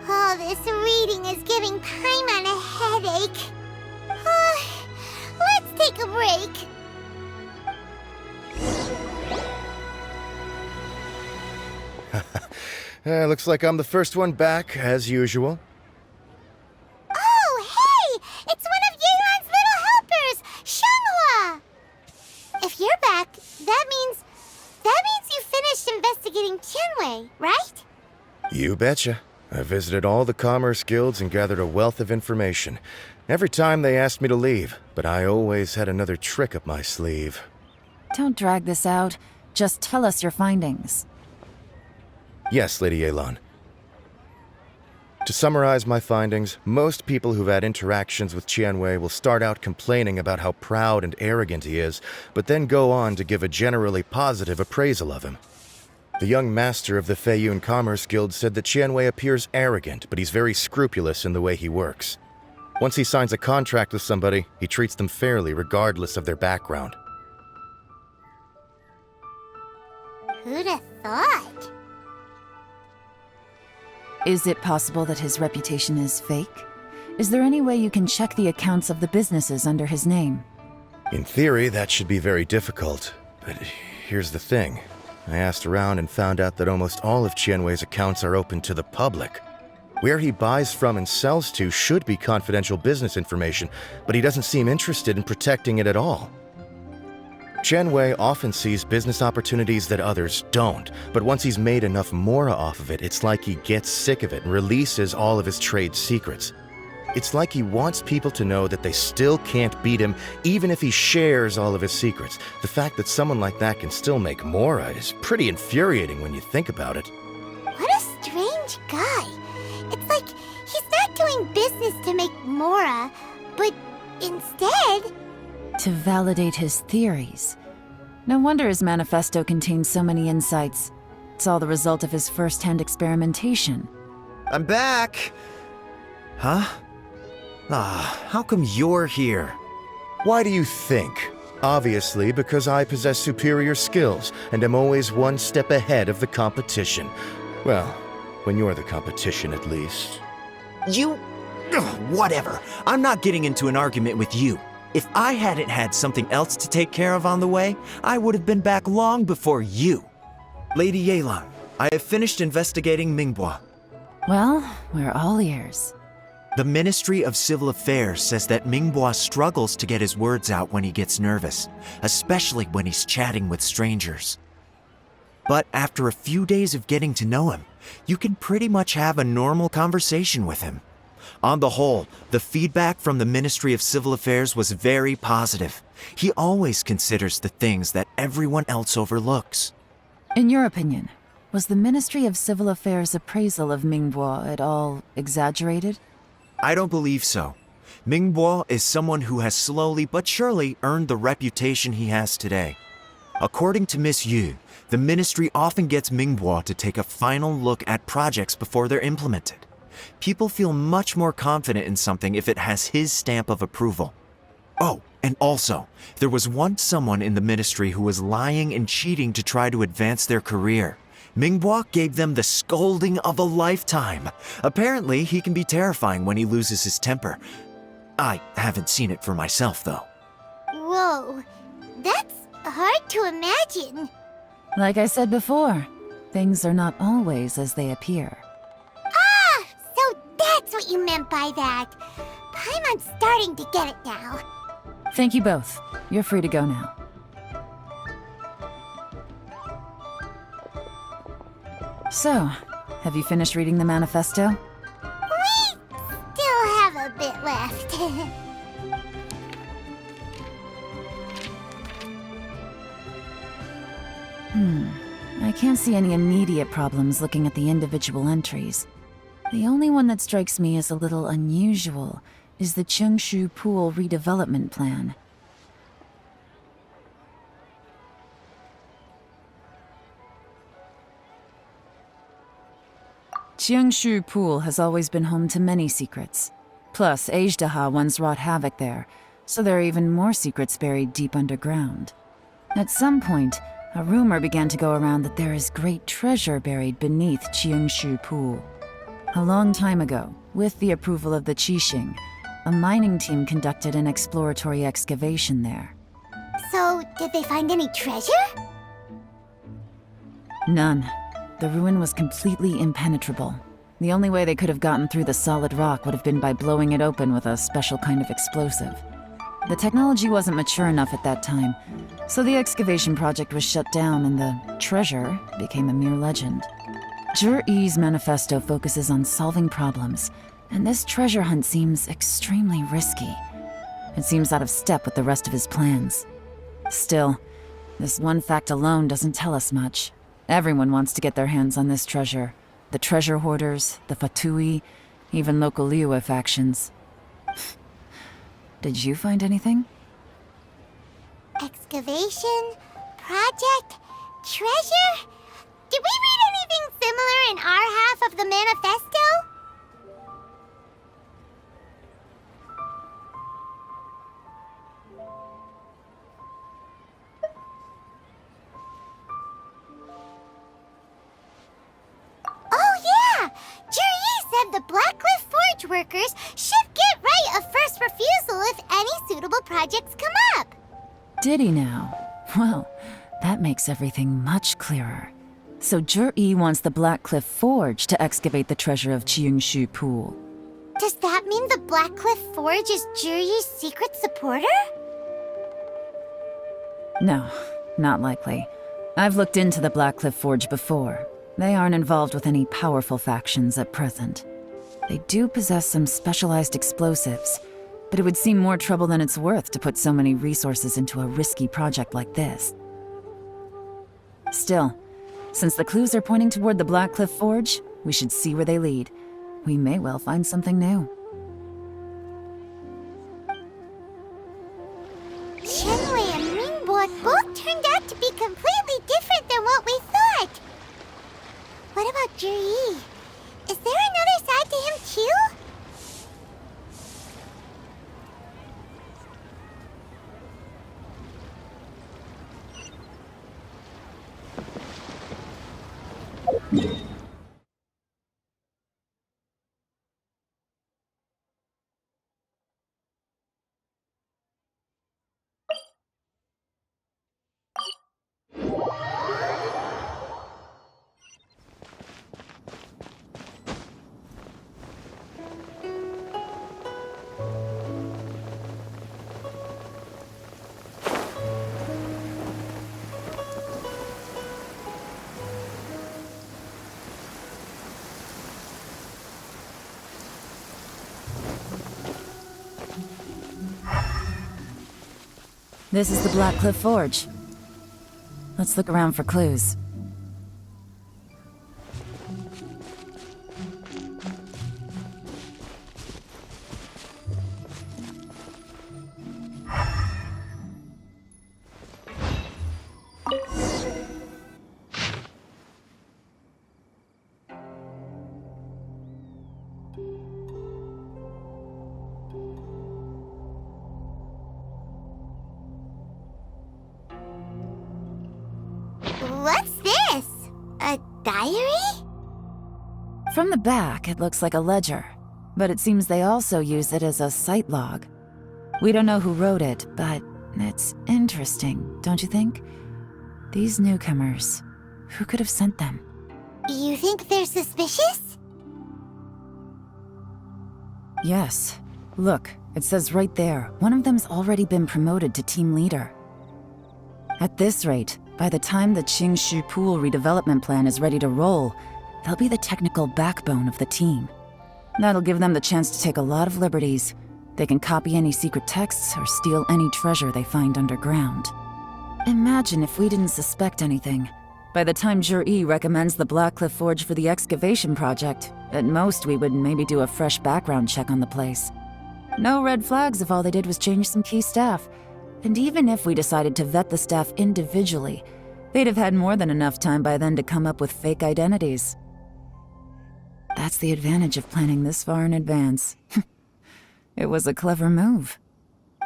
Speaker 2: All this reading is giving Paimon a headache. Let's take a break.
Speaker 8: Looks like I'm the first one back, as usual.
Speaker 2: Oh, hey! It's one of Yelan's little helpers, Shanghua! If you're back, that means you finished investigating Tianwei, right?
Speaker 8: You betcha. I visited all the commerce guilds and gathered a wealth of information. Every time they asked me to leave, but I always had another trick up my sleeve.
Speaker 4: Don't drag this out. Just tell us your findings.
Speaker 8: Yes, Lady Yelan. To summarize my findings, most people who've had interactions with Tianwei will start out complaining about how proud and arrogant he is, but then go on to give a generally positive appraisal of him. The young master of the Feiyun Commerce Guild said that Tianwei appears arrogant, but he's very scrupulous in the way he works. Once he signs a contract with somebody, he treats them fairly regardless of their background.
Speaker 2: Who'd have thought?
Speaker 4: Is it possible that his reputation is fake? Is there any way you can check the accounts of the businesses under his name?
Speaker 8: In theory, that should be very difficult. But here's the thing. I asked around and found out that almost all of Qianwei's accounts are open to the public. Where he buys from and sells to should be confidential business information, but he doesn't seem interested in protecting it at all. Qianwei often sees business opportunities that others don't, but once he's made enough mora off of it, it's like he gets sick of it and releases all of his trade secrets. It's like he wants people to know that they still can't beat him, even if he shares all of his secrets. The fact that someone like that can still make mora is pretty infuriating when you think about it.
Speaker 2: What a strange guy. It's like he's not doing business to make mora, but instead...
Speaker 4: To validate his theories. No wonder his manifesto contains so many insights. It's all the result of his first-hand experimentation.
Speaker 6: I'm back! Huh? How come you're here?
Speaker 8: Why do you think? Obviously, because I possess superior skills and am always one step ahead of the competition. Well, when you're the competition, at least.
Speaker 6: You... whatever. I'm not getting into an argument with you. If I hadn't had something else to take care of on the way, I would have been back long before you. Lady Yelan, I have finished investigating Mingbo.
Speaker 4: Well, we're all ears.
Speaker 6: The Ministry of Civil Affairs says that Mingbo struggles to get his words out when he gets nervous, especially when he's chatting with strangers. But after a few days of getting to know him, you can pretty much have a normal conversation with him. On the whole, the feedback from the Ministry of Civil Affairs was very positive. He always considers the things that everyone else overlooks.
Speaker 4: In your opinion, was the Ministry of Civil Affairs' appraisal of Mingbo at all exaggerated?
Speaker 6: I don't believe so. Mingbo is someone who has slowly but surely earned the reputation he has today. According to Miss Yu, the ministry often gets Mingbo to take a final look at projects before they're implemented. People feel much more confident in something if it has his stamp of approval. Oh, and also, there was once someone in the ministry who was lying and cheating to try to advance their career. Mingbo gave them the scolding of a lifetime. Apparently, he can be terrifying when he loses his temper. I haven't seen it for myself, though.
Speaker 2: Whoa, that's hard to imagine.
Speaker 4: Like I said before, things are not always as they appear.
Speaker 2: Ah, so that's what you meant by that. I'm starting to get it now.
Speaker 4: Thank you both. You're free to go now. So, have you finished reading the manifesto?
Speaker 2: We still have a bit left.
Speaker 4: I can't see any immediate problems looking at the individual entries. The only one that strikes me as a little unusual is the Chengshu Pool redevelopment plan. Chengshu Pool has always been home to many secrets. Plus, Ajdaha once wrought havoc there, so there are even more secrets buried deep underground. At some point, a rumor began to go around that there is great treasure buried beneath Chengshu Pool. A long time ago, with the approval of the Qixing, a mining team conducted an exploratory excavation there.
Speaker 2: So, did they find any treasure?
Speaker 4: None. The ruin was completely impenetrable. The only way they could have gotten through the solid rock would have been by blowing it open with a special kind of explosive. The technology wasn't mature enough at that time, so the excavation project was shut down and the treasure became a mere legend. Zhi-Yi's manifesto focuses on solving problems, and this treasure hunt seems extremely risky. It seems out of step with the rest of his plans. Still, this one fact alone doesn't tell us much. Everyone wants to get their hands on this treasure. The treasure hoarders, the Fatui, even local Liyue factions. Did you find anything?
Speaker 2: Excavation? Project? Treasure? Did we read anything similar in our half of the manifesto? forge workers should get right of first refusal if any suitable projects come up.
Speaker 4: Did he now? Well, that makes everything much clearer. So Zhi wants the Blackcliff Forge to excavate the treasure of Qingshu Pool.
Speaker 2: Does that mean the Blackcliff Forge is Zhi's secret supporter?
Speaker 4: No, not likely. I've looked into the Blackcliff Forge before. They aren't involved with any powerful factions at present. They do possess some specialized explosives, but it would seem more trouble than it's worth to put so many resources into a risky project like this. Still, since the clues are pointing toward the Blackcliff Forge, we should see where they lead. We may well find something new.
Speaker 2: Qianwei and Mingbo both turned out to be completely different than what we thought. What about Zhi? Is there another side to him too?
Speaker 4: This is the Blackcliff Forge. Let's look around for clues.
Speaker 2: What's this? A diary?
Speaker 4: From the back, it looks like a ledger, but it seems they also use it as a site log. We don't know who wrote it, but it's interesting, don't you think? These newcomers, who could have sent them?
Speaker 2: You think they're suspicious?
Speaker 4: Yes. Look, it says right there, one of them's already been promoted to team leader. At this rate, by the time the Qingshu Pool redevelopment plan is ready to roll, they'll be the technical backbone of the team. That'll give them the chance to take a lot of liberties. They can copy any secret texts or steal any treasure they find underground. Imagine if we didn't suspect anything. By the time Zhi recommends the Blackcliff Forge for the excavation project, at most we would maybe do a fresh background check on the place. No red flags if all they did was change some key staff. And even if we decided to vet the staff individually, they'd have had more than enough time by then to come up with fake identities. That's the advantage of planning this far in advance. It was a clever move.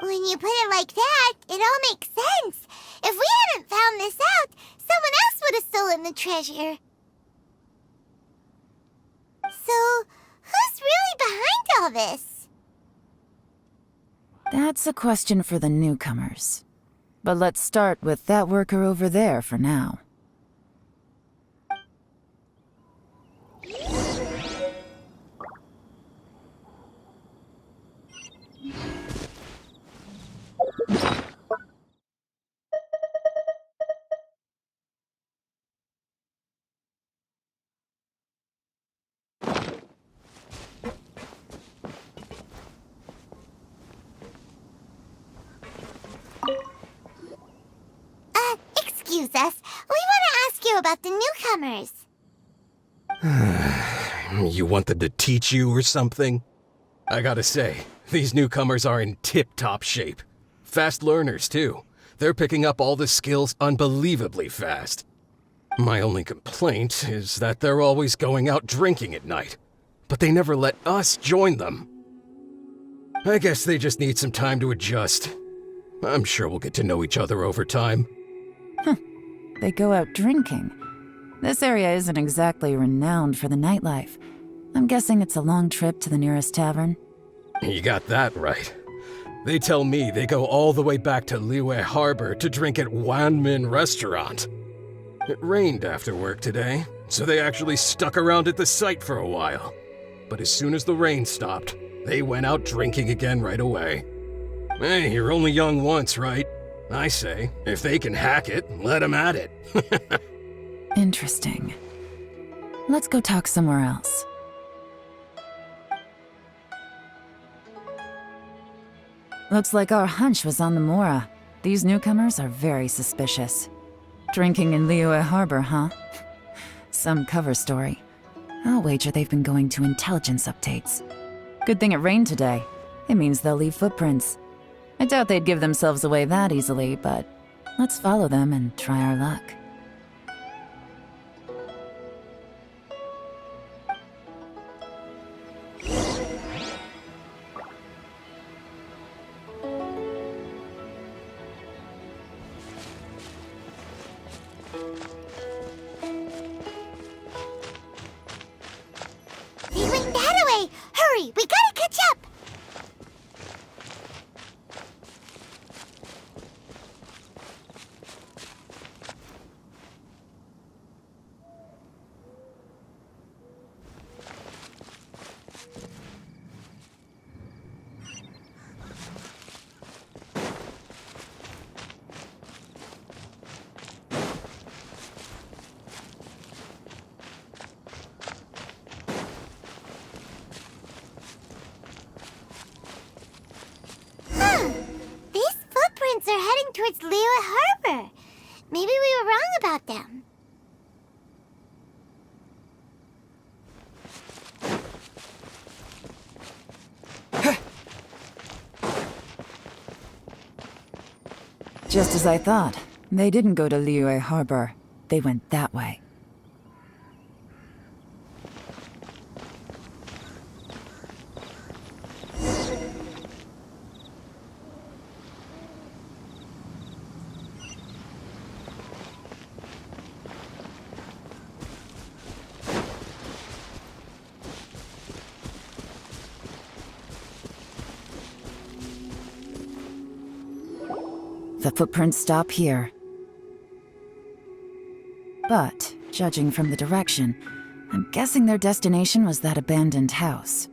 Speaker 2: When you put it like that, it all makes sense. If we hadn't found this out, someone else would have stolen the treasure. So, who's really behind all this?
Speaker 4: That's a question for the newcomers. But let's start with that worker over there for now.
Speaker 2: Excuse us. We want to ask you about the newcomers.
Speaker 16: You want them to teach you or something? I gotta say, these newcomers are in tip-top shape. Fast learners, too. They're picking up all the skills unbelievably fast. My only complaint is that they're always going out drinking at night, but they never let us join them. I guess they just need some time to adjust. I'm sure we'll get to know each other over time.
Speaker 4: They go out drinking. This area isn't exactly renowned for the nightlife. I'm guessing it's a long trip to the nearest tavern.
Speaker 16: You got that right. They tell me they go all the way back to Liyue Harbor to drink at Wanmin Restaurant. It rained after work today, so they actually stuck around at the site for a while. But as soon as the rain stopped, they went out drinking again right away. Hey, you're only young once, right? I say, if they can hack it, let them at it.
Speaker 4: Interesting. Let's go talk somewhere else. Looks like our hunch was on the Mora. These newcomers are very suspicious. Drinking in Liyue Harbor, huh? Some cover story. I'll wager they've been going to intelligence updates. Good thing it rained today. It means they'll leave footprints. I doubt they'd give themselves away that easily, but let's follow them and try our luck.
Speaker 2: They went that way! Hurry, we gotta catch up! These footprints are heading towards Liyue Harbor. Maybe we were wrong about them.
Speaker 4: Just as I thought. They didn't go to Liyue Harbor. They went that way. The footprints stop here. But, judging from the direction, I'm guessing their destination was that abandoned house.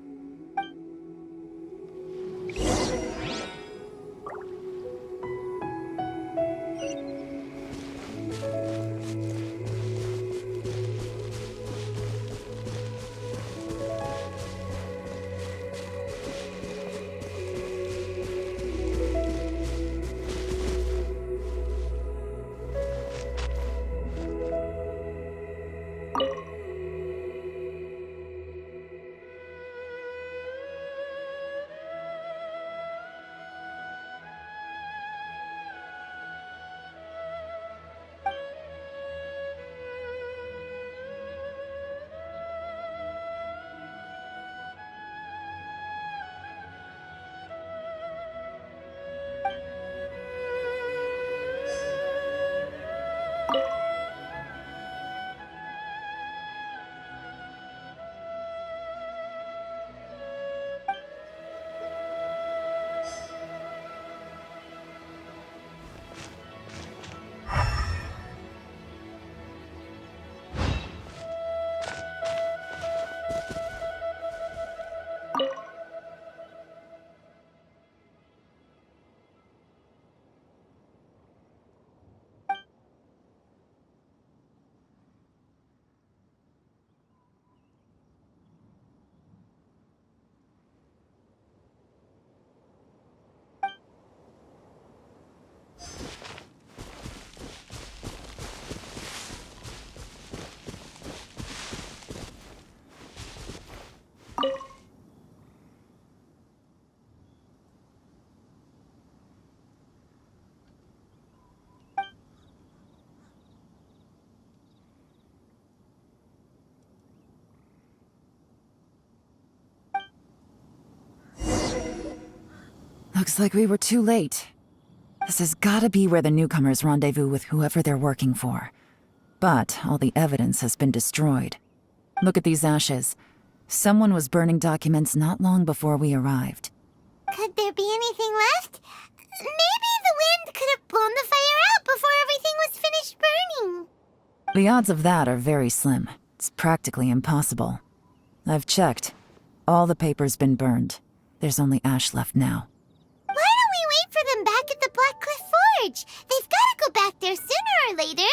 Speaker 4: Looks like we were too late. This has gotta be where the newcomers rendezvous with whoever they're working for. But all the evidence has been destroyed. Look at these ashes. Someone was burning documents not long before we arrived.
Speaker 2: Could there be anything left? Maybe the wind could have blown the fire out before everything was finished burning.
Speaker 4: The odds of that are very slim. It's practically impossible. I've checked. All the paper's been burned. There's only ash left now.
Speaker 2: Why don't we wait for them back at the Black Cliff Forge? They've got to go back there sooner or later.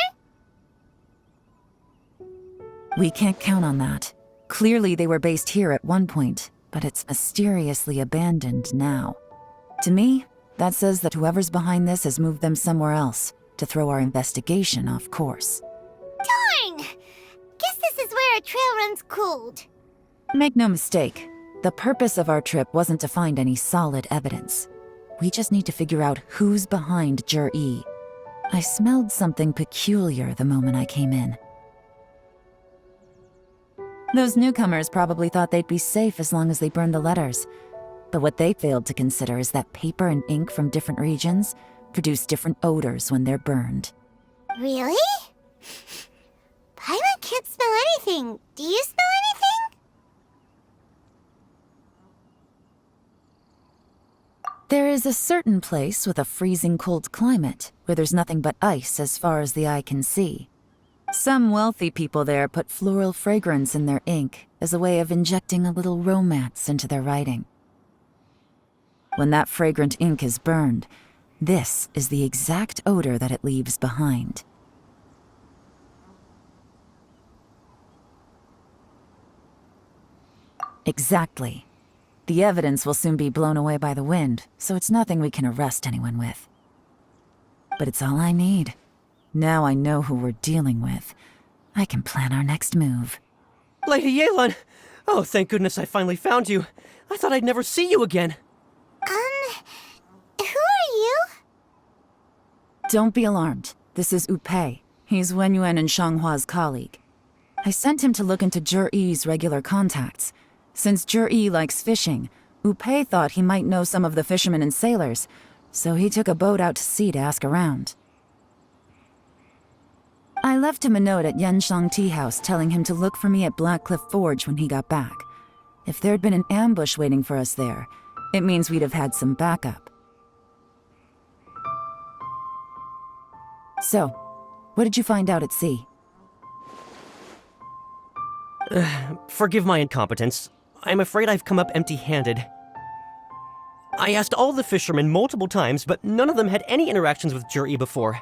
Speaker 4: We can't count on that. Clearly they were based here at one point, but it's mysteriously abandoned now. To me, that says that whoever's behind this has moved them somewhere else to throw our investigation off course.
Speaker 2: Darn! Guess this is where our trail runs cold.
Speaker 4: Make no mistake, the purpose of our trip wasn't to find any solid evidence. We just need to figure out who's behind Jur-E. I smelled something peculiar the moment I came in. Those newcomers probably thought they'd be safe as long as they burned the letters. But what they failed to consider is that paper and ink from different regions produce different odors when they're burned.
Speaker 2: Really? Paimon can't smell anything. Do you smell anything?
Speaker 4: There is a certain place with a freezing cold climate where there's nothing but ice as far as the eye can see. Some wealthy people there put floral fragrance in their ink as a way of injecting a little romance into their writing. When that fragrant ink is burned, this is the exact odor that it leaves behind. Exactly. The evidence will soon be blown away by the wind, so it's nothing we can arrest anyone with. But it's all I need. Now I know who we're dealing with. I can plan our next move.
Speaker 10: Lady Yelan! Oh, thank goodness I finally found you. I thought I'd never see you again.
Speaker 2: Who are you?
Speaker 4: Don't be alarmed. This is Upei. He's Wenyuan and Shanghua's colleague. I sent him to look into Jur-E's regular contacts. Since Jur-E likes fishing, Upei thought he might know some of the fishermen and sailors, so he took a boat out to sea to ask around. I left him a note at Yanshang Tea House telling him to look for me at Black Cliff Forge when he got back. If there'd been an ambush waiting for us there, it means we'd have had some backup. So, what did you find out at sea?
Speaker 10: Forgive my incompetence. I'm afraid I've come up empty-handed. I asked all the fishermen multiple times, but none of them had any interactions with Jur-E before.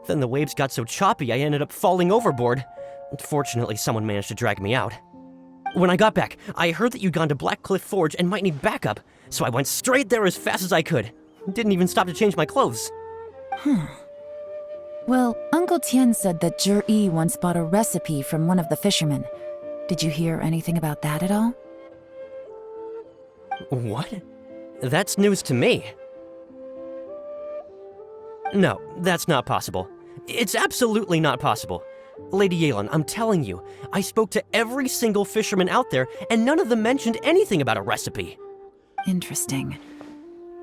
Speaker 10: Then the waves got so choppy I ended up falling overboard. Fortunately, someone managed to drag me out. When I got back, I heard that you'd gone to Black Cliff Forge and might need backup, so I went straight there as fast as I could. Didn't even stop to change my clothes.
Speaker 4: Well, Uncle Tien said that Jur-E once bought a recipe from one of the fishermen. Did you hear anything about that at all?
Speaker 10: What? That's news to me. No, that's not possible. It's absolutely not possible. Lady Yelan, I'm telling you, I spoke to every single fisherman out there, and none of them mentioned anything about a recipe.
Speaker 4: Interesting.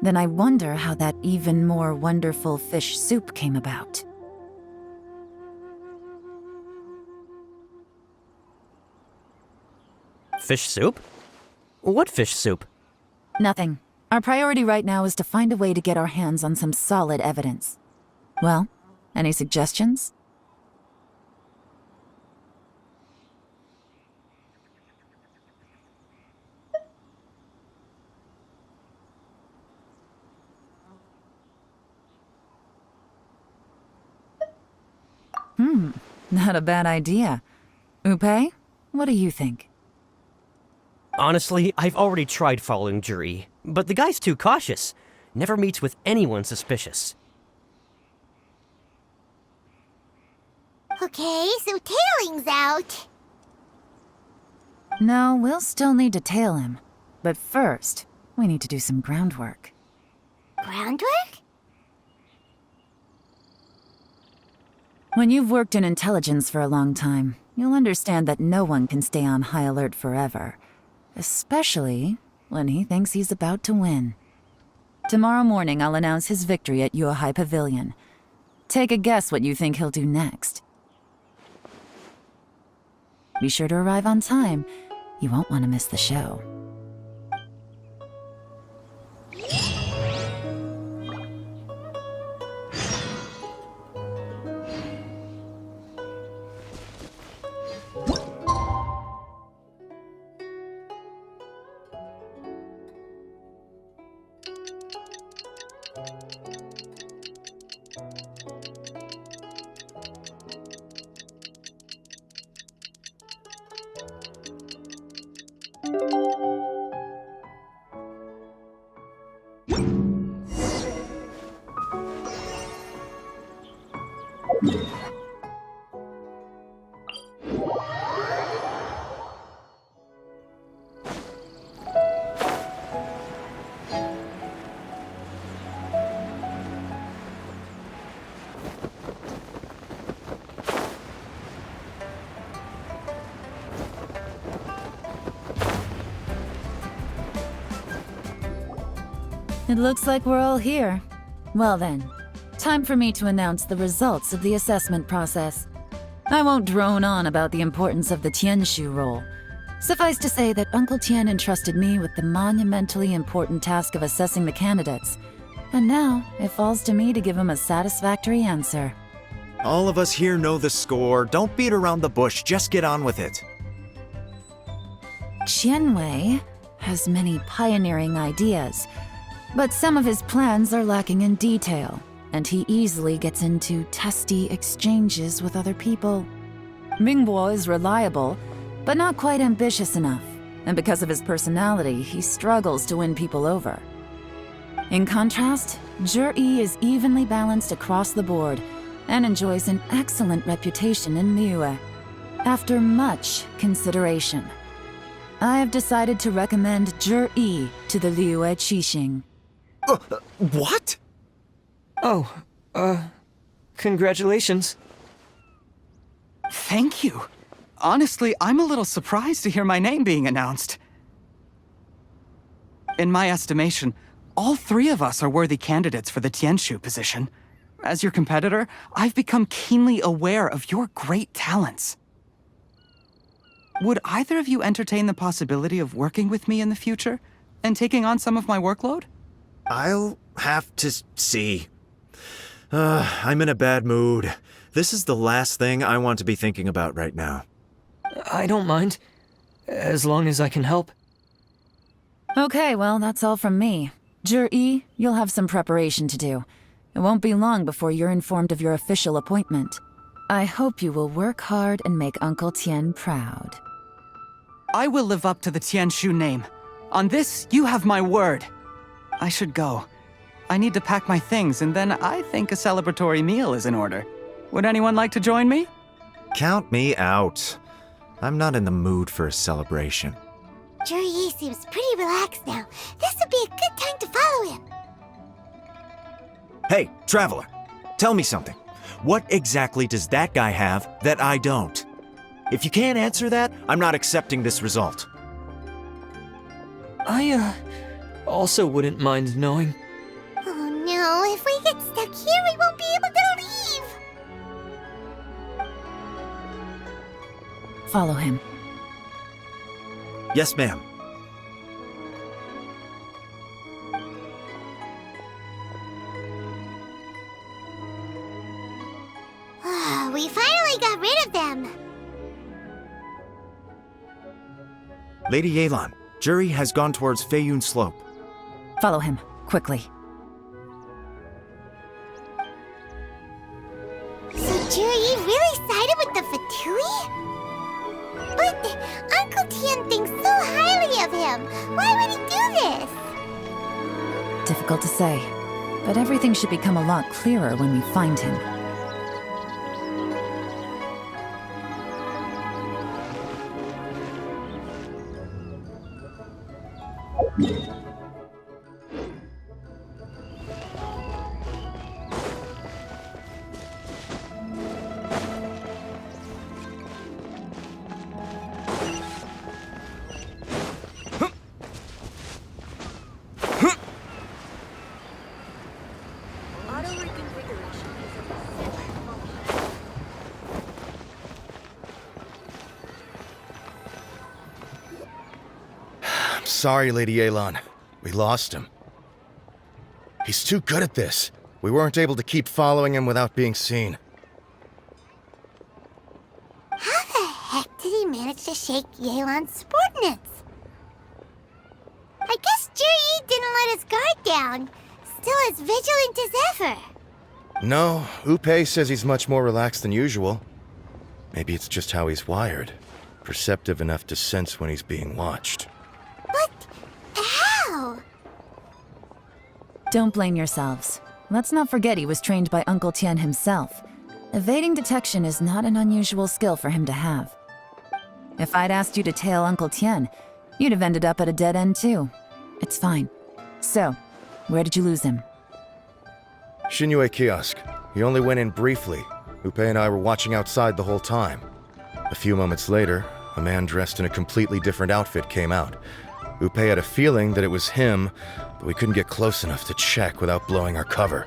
Speaker 4: Then I wonder how that even more wonderful fish soup came about.
Speaker 10: Fish soup? What fish soup?
Speaker 4: Nothing. Our priority right now is to find a way to get our hands on some solid evidence. Well, any suggestions? Not a bad idea. Upei, what do you think?
Speaker 10: Honestly, I've already tried following Jur-E, but the guy's too cautious. Never meets with anyone suspicious.
Speaker 2: Okay, so tailing's out.
Speaker 4: No, we'll still need to tail him. But first, we need to do some groundwork.
Speaker 2: Groundwork?
Speaker 4: When you've worked in intelligence for a long time, you'll understand that no one can stay on high alert forever. Especially when he thinks he's about to win. Tomorrow morning, I'll announce his victory at Yuehai Pavilion. Take a guess what you think he'll do next. Be sure to arrive on time, You won't want to miss the show. It looks like we're all here. Well then, time for me to announce the results of the assessment process. I won't drone on about the importance of the Tianshu role. Suffice to say that Uncle Tian entrusted me with the monumentally important task of assessing the candidates. And now, it falls to me to give him a satisfactory answer.
Speaker 6: All of us here know the score. Don't beat around the bush, just get on with it.
Speaker 4: Qianwei has many pioneering ideas, but some of his plans are lacking in detail, and he easily gets into testy exchanges with other people. Mingbo is reliable, but not quite ambitious enough, and because of his personality, he struggles to win people over. In contrast, Zhi is evenly balanced across the board and enjoys an excellent reputation in Liyue. After much consideration, I have decided to recommend Zhi to the Liyue Qixing.
Speaker 6: What?
Speaker 5: Oh, congratulations.
Speaker 7: Thank you. Honestly, I'm a little surprised to hear my name being announced. In my estimation, all three of us are worthy candidates for the Tianshu position. As your competitor, I've become keenly aware of your great talents. Would either of you entertain the possibility of working with me in the future and taking on some of my workload?
Speaker 6: I'll have to see. I'm in a bad mood. This is the last thing I want to be thinking about right now.
Speaker 5: I don't mind, as long as I can help.
Speaker 4: Okay, well, that's all from me. Zhi, you'll have some preparation to do. It won't be long before you're informed of your official appointment. I hope you will work hard and make Uncle Tian proud.
Speaker 7: I will live up to the Tianshu name. On this, you have my word. I should go. I need to pack my things, and then I think a celebratory meal is in order. Would anyone like to join me?
Speaker 6: Count me out. I'm not in the mood for a celebration.
Speaker 2: Zhi seems pretty relaxed now. This would be a good time to follow him.
Speaker 6: Hey, Traveler, tell me something. What exactly does that guy have that I don't? If you can't answer that, I'm not accepting this result.
Speaker 5: I, also wouldn't mind knowing.
Speaker 2: Oh no, if we get stuck here, we won't be able to leave!
Speaker 4: Follow him.
Speaker 6: Yes, ma'am.
Speaker 2: We finally got rid of them!
Speaker 6: Lady Yelan, Zhi has gone towards Feiyun Slope.
Speaker 4: Follow him, quickly.
Speaker 2: So Zhi really sided with the Fatui? But Uncle Tian thinks so highly of him. Why would he do this?
Speaker 4: Difficult to say, but everything should become a lot clearer when we find him.
Speaker 8: sorry, Lady Yelan. We lost him. He's too good at this. We weren't able to keep following him without being seen.
Speaker 2: How the heck did he manage to shake Yelan's subordinates? I guess Juri didn't let his guard down. Still as vigilant as ever.
Speaker 8: No, Upe says he's much more relaxed than usual. Maybe it's just how he's wired. Perceptive enough to sense when he's being watched.
Speaker 2: But how?
Speaker 4: Don't blame yourselves. Let's not forget he was trained by Uncle Tien himself. Evading detection is not an unusual skill for him to have. If I'd asked you to tail Uncle Tien, you'd have ended up at a dead end too. It's fine. So, where did you lose him?
Speaker 8: Xinyue kiosk. He only went in briefly. Upe and I were watching outside the whole time. A few moments later, a man dressed in a completely different outfit came out. Upe had a feeling that it was him, but we couldn't get close enough to check without blowing our cover.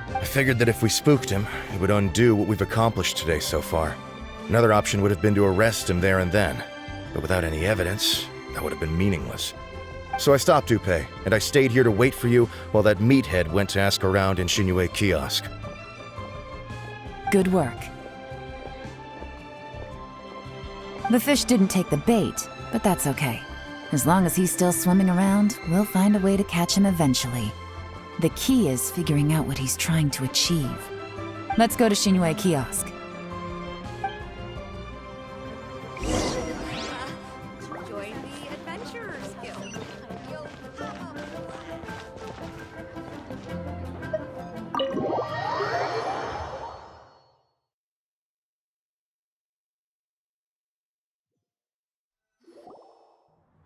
Speaker 8: I figured that if we spooked him, it would undo what we've accomplished today so far. Another option would have been to arrest him there and then, but without any evidence, that would have been meaningless. So I stopped Upe, and I stayed here to wait for you while that meathead went to ask around in Xinyue kiosk.
Speaker 4: Good work. The fish didn't take the bait, but that's okay. As long as he's still swimming around, we'll find a way to catch him eventually. The key is figuring out what he's trying to achieve. Let's go to Xinyue kiosk.
Speaker 14: Join the Adventurers Guild.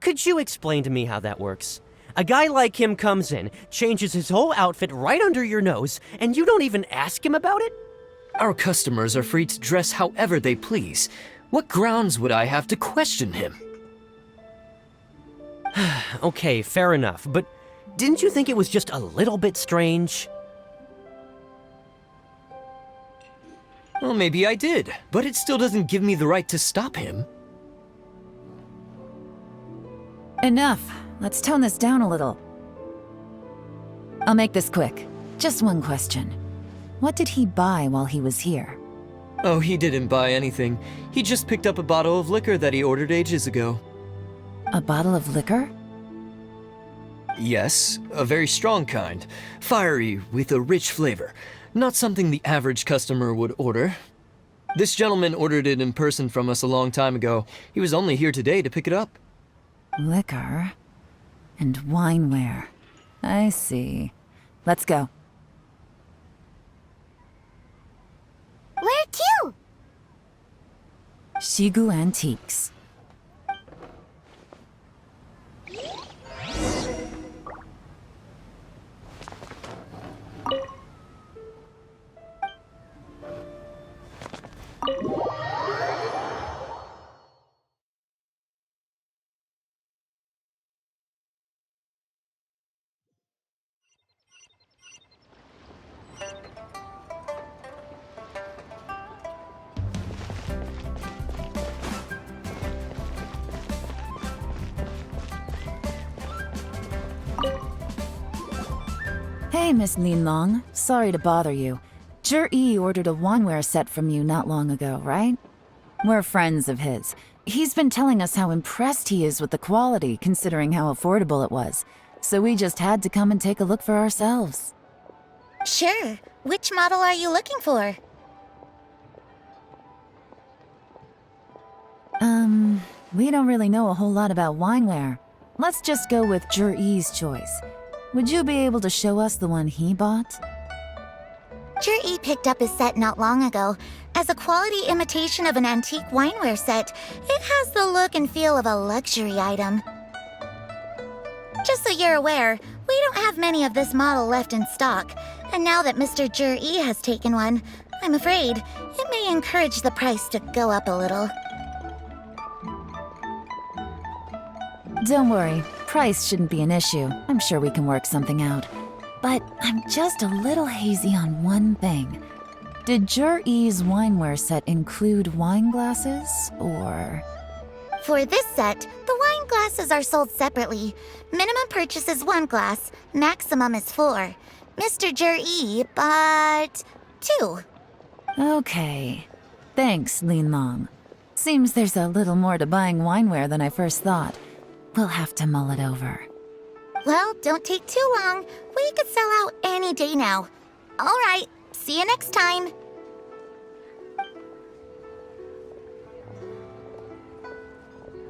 Speaker 10: Could you explain to me how that works? A guy like him comes in, changes his whole outfit right under your nose, and you don't even ask him about it?
Speaker 5: Our customers are free to dress however they please. What grounds would I have to question him?
Speaker 10: Okay, fair enough, but didn't you think it was just a little bit strange?
Speaker 5: Well, maybe I did, but it still doesn't give me the right to stop him.
Speaker 4: Enough. Let's tone this down a little. I'll make this quick. Just one question. What did he buy while he was here?
Speaker 5: Oh, he didn't buy anything. He just picked up a bottle of liquor that he ordered ages ago.
Speaker 4: A bottle of liquor?
Speaker 5: Yes, a very strong kind. Fiery, with a rich flavor. Not something the average customer would order. This gentleman ordered it in person from us a long time ago. He was only here today to pick it up.
Speaker 4: Liquor and wineware. I see. Let's go.
Speaker 2: Where to?
Speaker 4: Shigu Antiques. Hey, Miss Linlong. Sorry to bother you. Zhi ordered a wanware set from you not long ago, right? We're friends of his. He's been telling us how impressed he is with the quality, considering how affordable it was. So we just had to come and take a look for ourselves.
Speaker 15: Sure. Which model are you looking for?
Speaker 4: We don't really know a whole lot about wineware. Let's just go with Zhi's choice. Would you be able to show us the one he bought?
Speaker 15: Zhi picked up his set not long ago. As a quality imitation of an antique wineware set, it has the look and feel of a luxury item. Just so you're aware, we don't have many of this model left in stock, and now that Mr. Zhi has taken one, I'm afraid it may encourage the price to go up a little.
Speaker 4: Don't worry, price shouldn't be an issue. I'm sure we can work something out. But I'm just a little hazy on one thing. Did Zhi's wineware set include wine glasses, or...?
Speaker 2: For this set, the wine glasses are sold separately. Minimum purchase is 1 glass, maximum is 4. Mr. Jur-E bought 2.
Speaker 4: Okay. Thanks, Lin Long. Seems there's a little more to buying wineware than I first thought. We'll have to mull it over.
Speaker 2: Well, don't take too long. We could sell out any day now. All right, see you next time.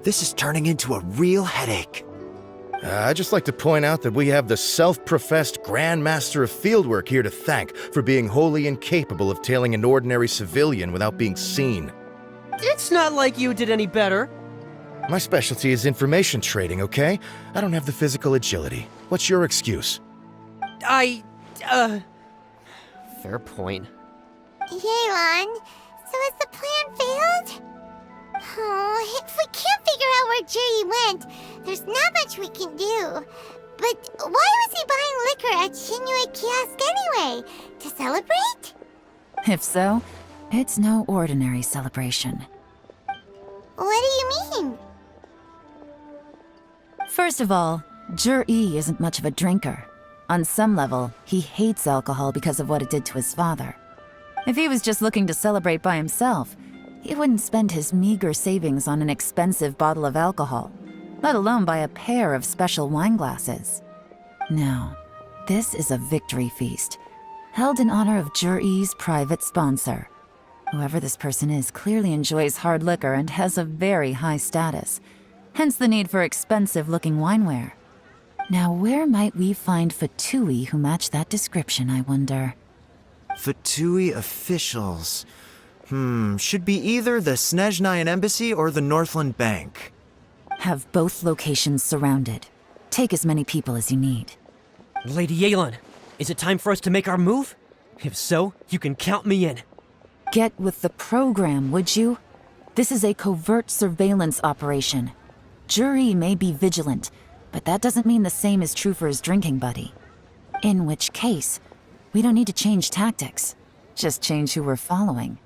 Speaker 6: This is turning into a real headache.
Speaker 8: I'd just like to point out that we have the self-professed Grand Master of Fieldwork here to thank for being wholly incapable of tailing an ordinary civilian without being seen.
Speaker 10: It's not like you did any better.
Speaker 8: My specialty is information trading, okay? I don't have the physical agility. What's your excuse?
Speaker 10: Fair point.
Speaker 2: Yelan, so has the plan failed? Oh, if we can't figure out where Juri went, there's not much we can do. But why was he buying liquor at Shinue Kiosk anyway? To celebrate?
Speaker 4: If so, it's no ordinary celebration.
Speaker 2: What do you mean?
Speaker 4: First of all, Jur-E isn't much of a drinker. On some level, he hates alcohol because of what it did to his father. If he was just looking to celebrate by himself, he wouldn't spend his meager savings on an expensive bottle of alcohol, let alone buy a pair of special wine glasses. No, this is a victory feast, held in honor of Jur-E's private sponsor. Whoever this person is clearly enjoys hard liquor and has a very high status, hence the need for expensive-looking wineware. Now, where might we find Fatui who match that description, I wonder?
Speaker 6: Fatui officials. Should be either the Snezhnayan Embassy or the Northland Bank.
Speaker 4: Have both locations surrounded. Take as many people as you need.
Speaker 10: Lady Yelan, is it time for us to make our move? If so, you can count me in.
Speaker 4: Get with the program, would you? This is a covert surveillance operation. Jur-E may be vigilant, but that doesn't mean the same is true for his drinking buddy. In which case, we don't need to change tactics. Just change who we're following.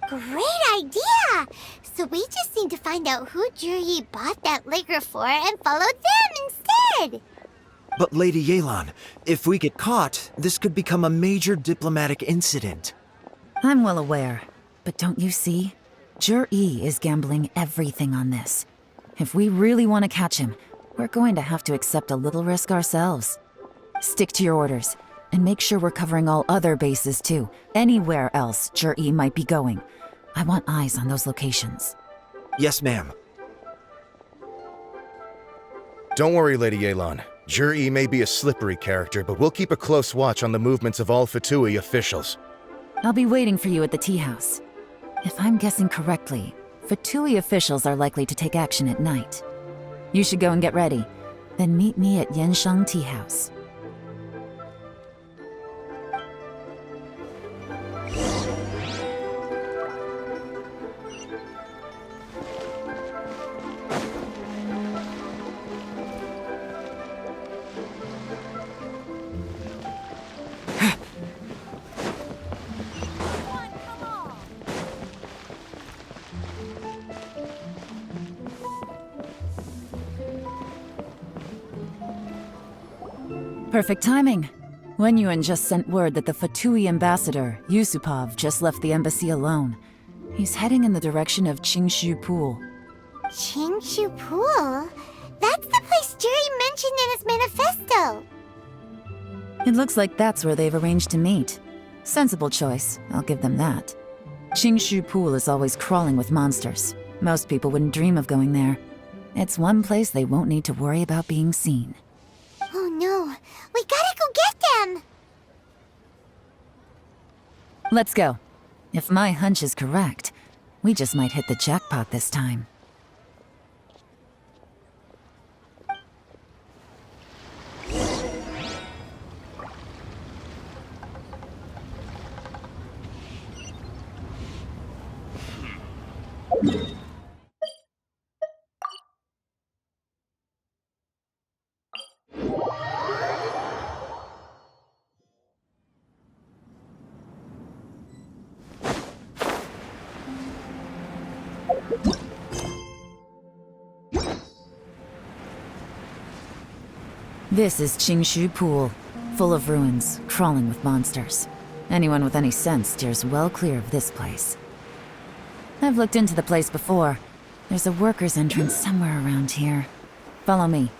Speaker 2: Great idea! So we just need to find out who Juri bought that liquor for and follow them instead!
Speaker 6: But Lady Yelan, if we get caught, this could become a major diplomatic incident.
Speaker 4: I'm well aware, but don't you see? Jur-E is gambling everything on this. If we really want to catch him, we're going to have to accept a little risk ourselves. Stick to your orders, and make sure we're covering all other bases too. Anywhere else Jur-E might be going. I want eyes on those locations.
Speaker 6: Yes, ma'am.
Speaker 8: Don't worry, Lady Yelan. Jur-E may be a slippery character, but we'll keep a close watch on the movements of all Fatui officials.
Speaker 4: I'll be waiting for you at the tea house. If I'm guessing correctly, Fatui officials are likely to take action at night. You should go and get ready, then meet me at Yenshang Tea House. Perfect timing. Wenyuan just sent word that the Fatui ambassador, Yusupov, just left the embassy alone. He's heading in the direction of Qingshu Pool.
Speaker 2: Qingshu Pool? That's the place Juri mentioned in his manifesto!
Speaker 4: It looks like that's where they've arranged to meet. Sensible choice, I'll give them that. Qingshu Pool is always crawling with monsters. Most people wouldn't dream of going there. It's one place they won't need to worry about being seen.
Speaker 2: Oh no, we gotta go get them!
Speaker 4: Let's go. If my hunch is correct, we just might hit the jackpot this time. This is Qingshu Pool, full of ruins, crawling with monsters. Anyone with any sense steers well clear of this place. I've looked into the place before. There's a worker's entrance somewhere around here. Follow me.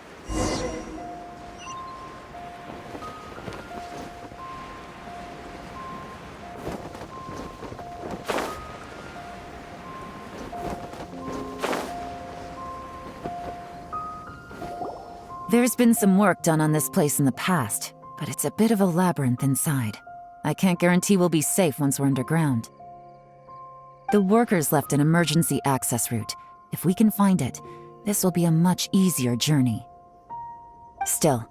Speaker 4: There's been some work done on this place in the past, but it's a bit of a labyrinth inside. I can't guarantee we'll be safe once we're underground. The workers left an emergency access route. If we can find it, this will be a much easier journey. Still,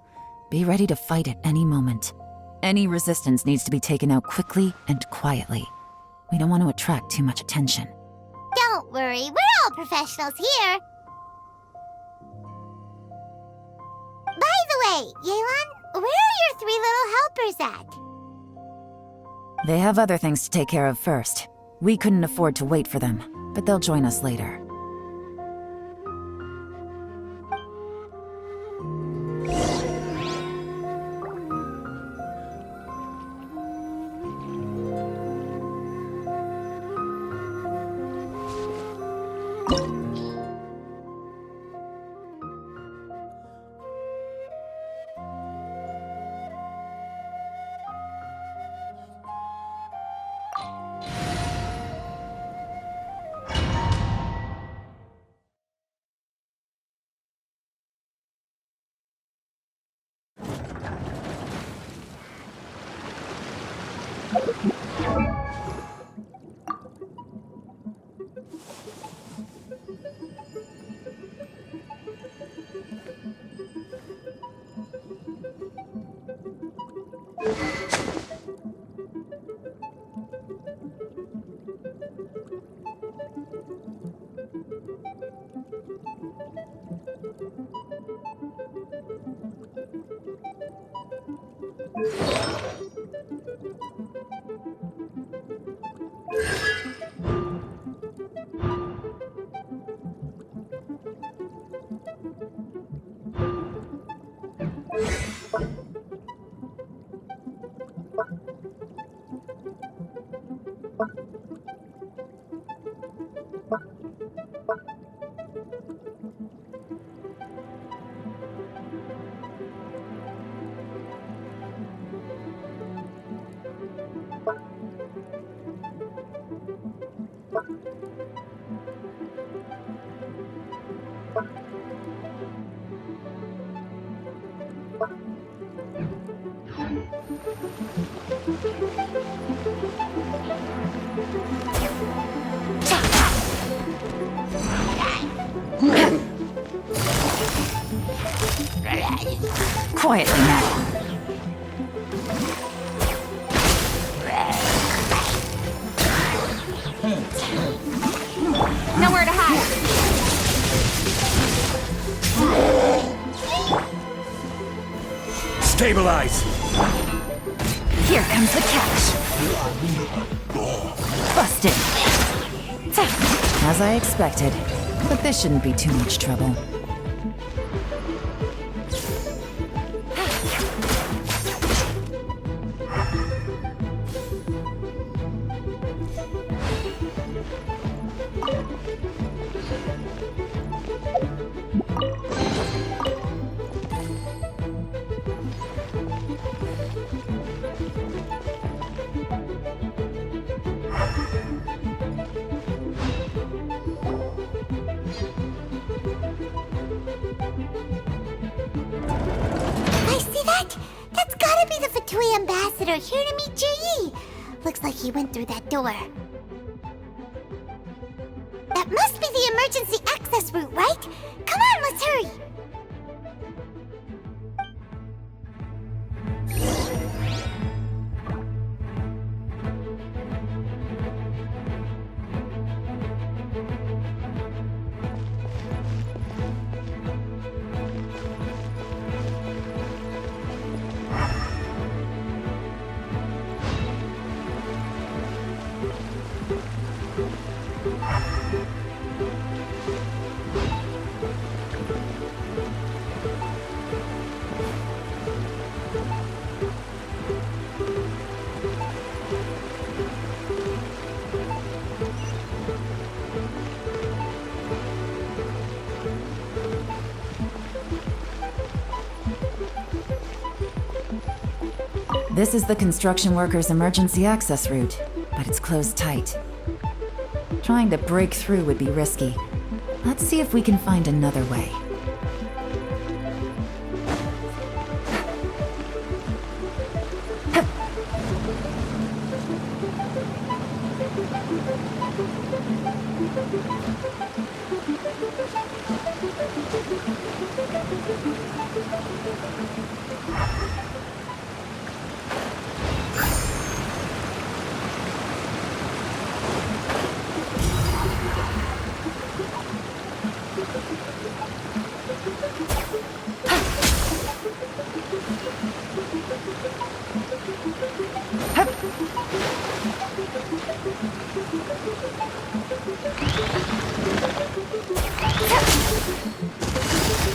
Speaker 4: be ready to fight at any moment. Any resistance needs to be taken out quickly and quietly. We don't want to attract too much attention.
Speaker 2: Don't worry, we're all professionals here. By the way, Yelan, where are your 3 little helpers at?
Speaker 4: They have other things to take care of first. We couldn't afford to wait for them, but they'll join us later. Quietly now.
Speaker 14: Nowhere to hide.
Speaker 3: Stabilize!
Speaker 4: Here comes the catch. Busted. As I expected, but this shouldn't be too much trouble.
Speaker 2: Ambassador here to meet Ji. Looks like he went through that door. That must be the emergency access route, right? Come on, let's hurry.
Speaker 4: This is the construction workers' emergency access route, but it's closed tight. Trying to break through would be risky. Let's see if we can find another way.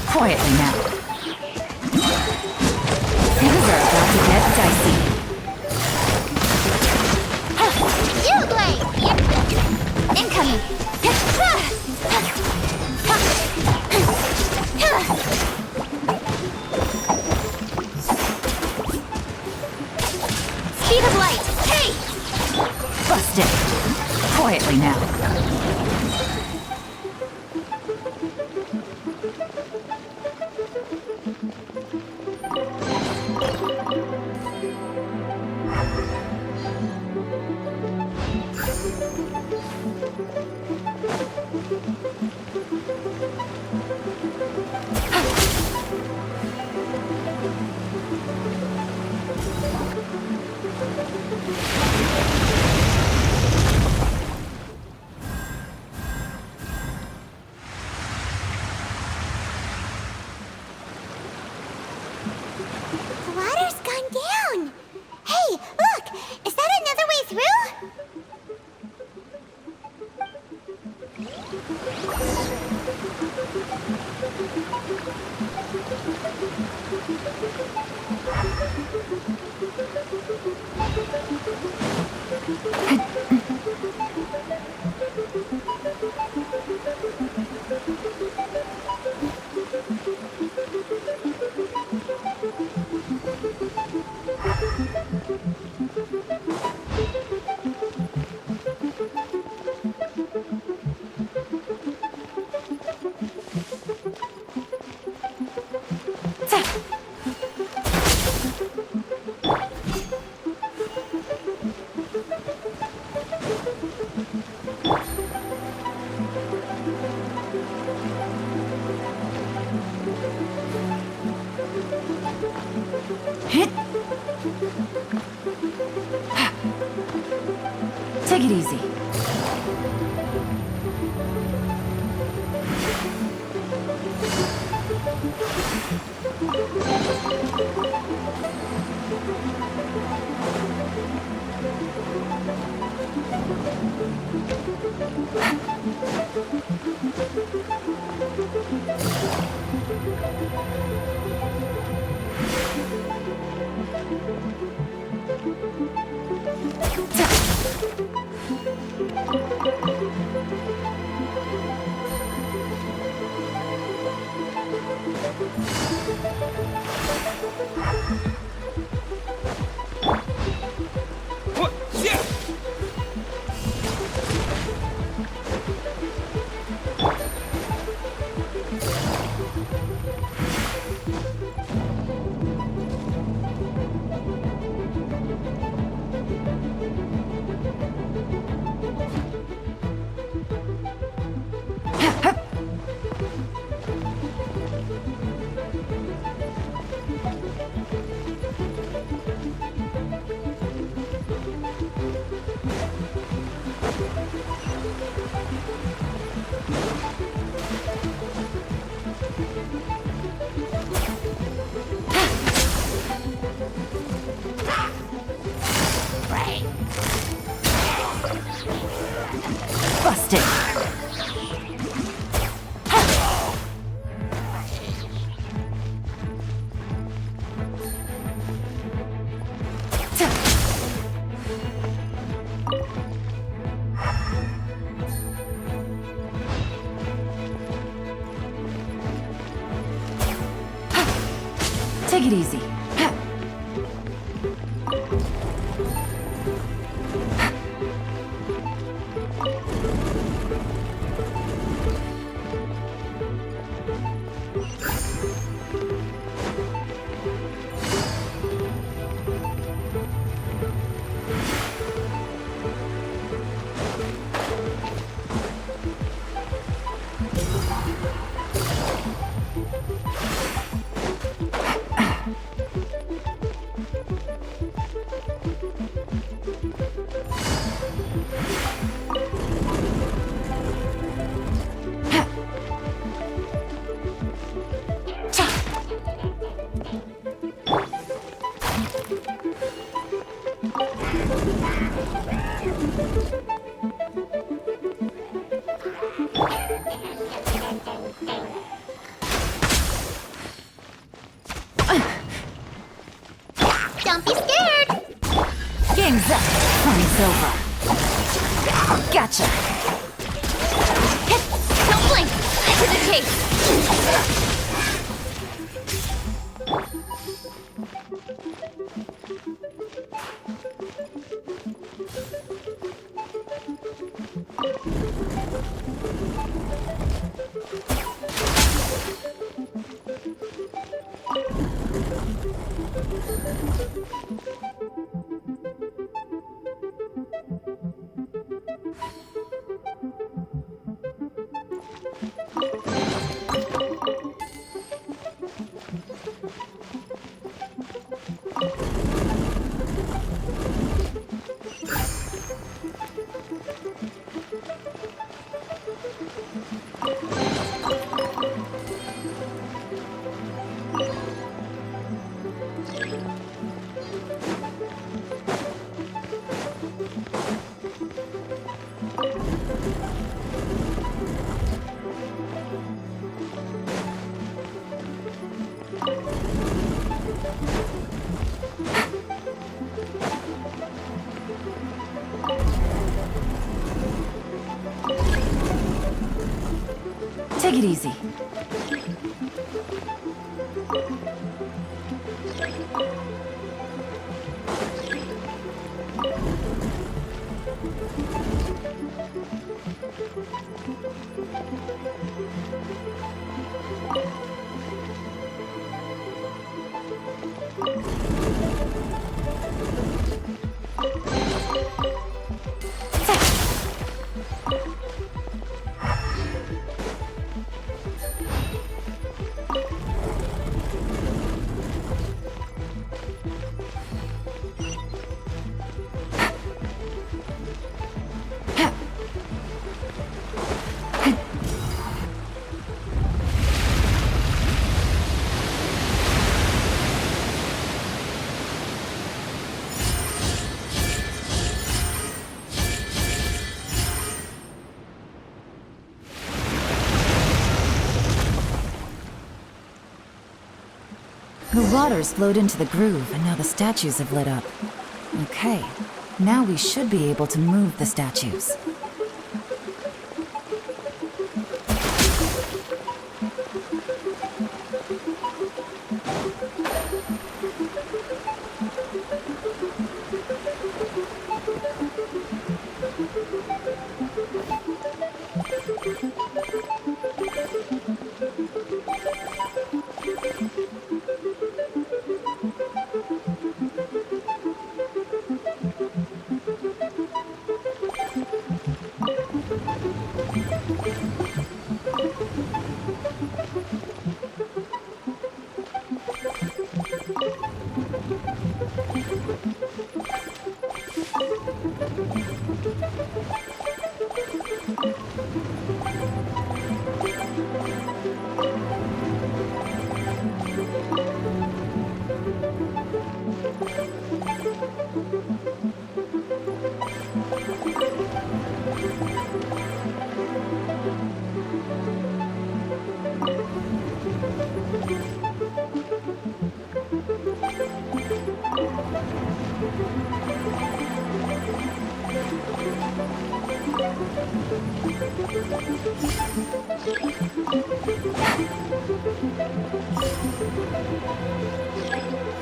Speaker 4: Quietly now. Things are about to get dicey.
Speaker 2: You blade! Incoming! Speed of light! Hey!
Speaker 4: Busted. Quietly now.
Speaker 2: The water's gone down! Hey, look! Is that another way through? Take it easy. Busted. Take it easy. Don't be scared!
Speaker 4: Game's up. Fun's over. Gotcha.
Speaker 2: Don't blink! To the chase!
Speaker 4: Take it easy. The water's flowed into the groove, and now the statues have lit up. Okay, now we should be able to move the statues.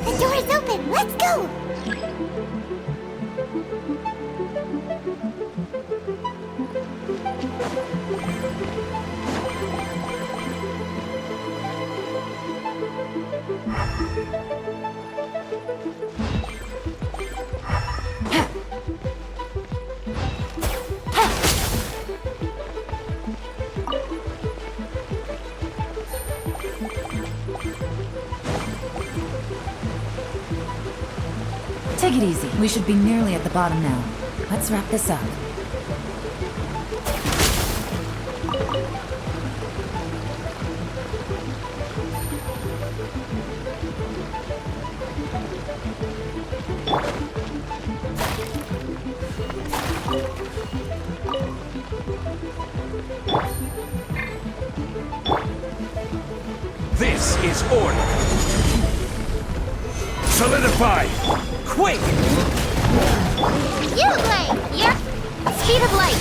Speaker 2: The door is open! Let's go!
Speaker 4: Take it easy. We should be nearly at the bottom now. Let's wrap this up.
Speaker 17: This is order. Solidify! Quick!
Speaker 2: You blade! Yep. Speed of light.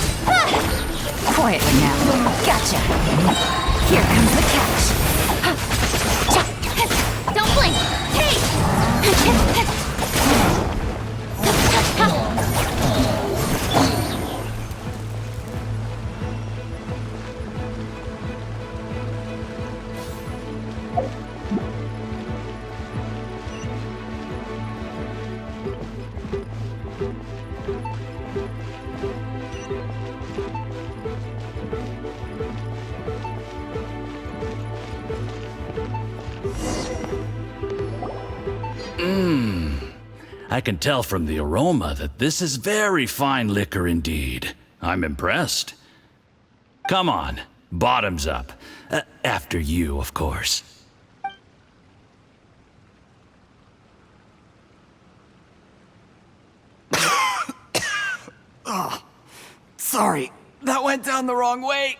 Speaker 4: Quietly now. Gotcha. Here comes the catch.
Speaker 2: Don't blink. Hey!
Speaker 18: I can tell from the aroma that this is very fine liquor indeed. I'm impressed. Come on, bottoms up. After you, of course.
Speaker 7: Oh, sorry. That went down the wrong way.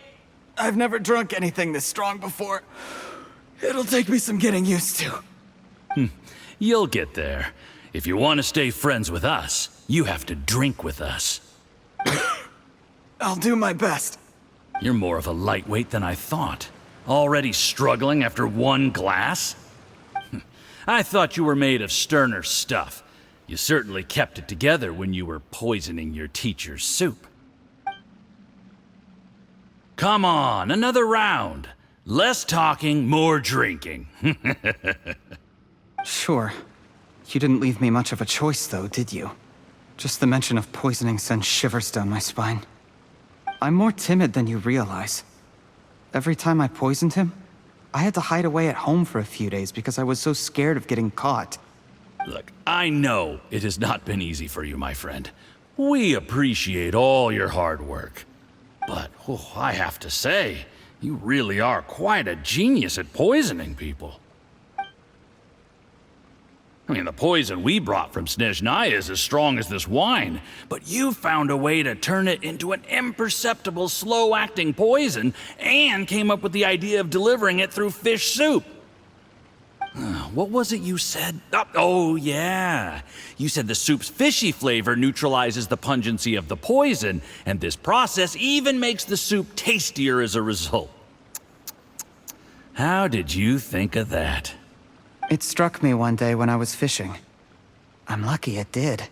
Speaker 7: I've never drunk anything this strong before. It'll take me some getting used to.
Speaker 18: You'll get there. If you want to stay friends with us, you have to drink with us.
Speaker 7: I'll do my best.
Speaker 18: You're more of a lightweight than I thought. Already struggling after one glass? I thought you were made of sterner stuff. You certainly kept it together when you were poisoning your teacher's soup. Come on, another round. Less talking, more drinking.
Speaker 7: Sure. You didn't leave me much of a choice, though, did you? Just the mention of poisoning sends shivers down my spine. I'm more timid than you realize. Every time I poisoned him, I had to hide away at home for a few days because I was so scared of getting caught.
Speaker 18: Look, I know it has not been easy for you, my friend. We appreciate all your hard work. But, I have to say, you really are quite a genius at poisoning people. I mean, the poison we brought from Snezhnaya is as strong as this wine, but you found a way to turn it into an imperceptible, slow-acting poison, and came up with the idea of delivering it through fish soup. What was it you said? Oh, yeah. You said the soup's fishy flavor neutralizes the pungency of the poison, and this process even makes the soup tastier as a result. How did you think of that?
Speaker 7: It struck me one day when I was fishing. I'm lucky it did.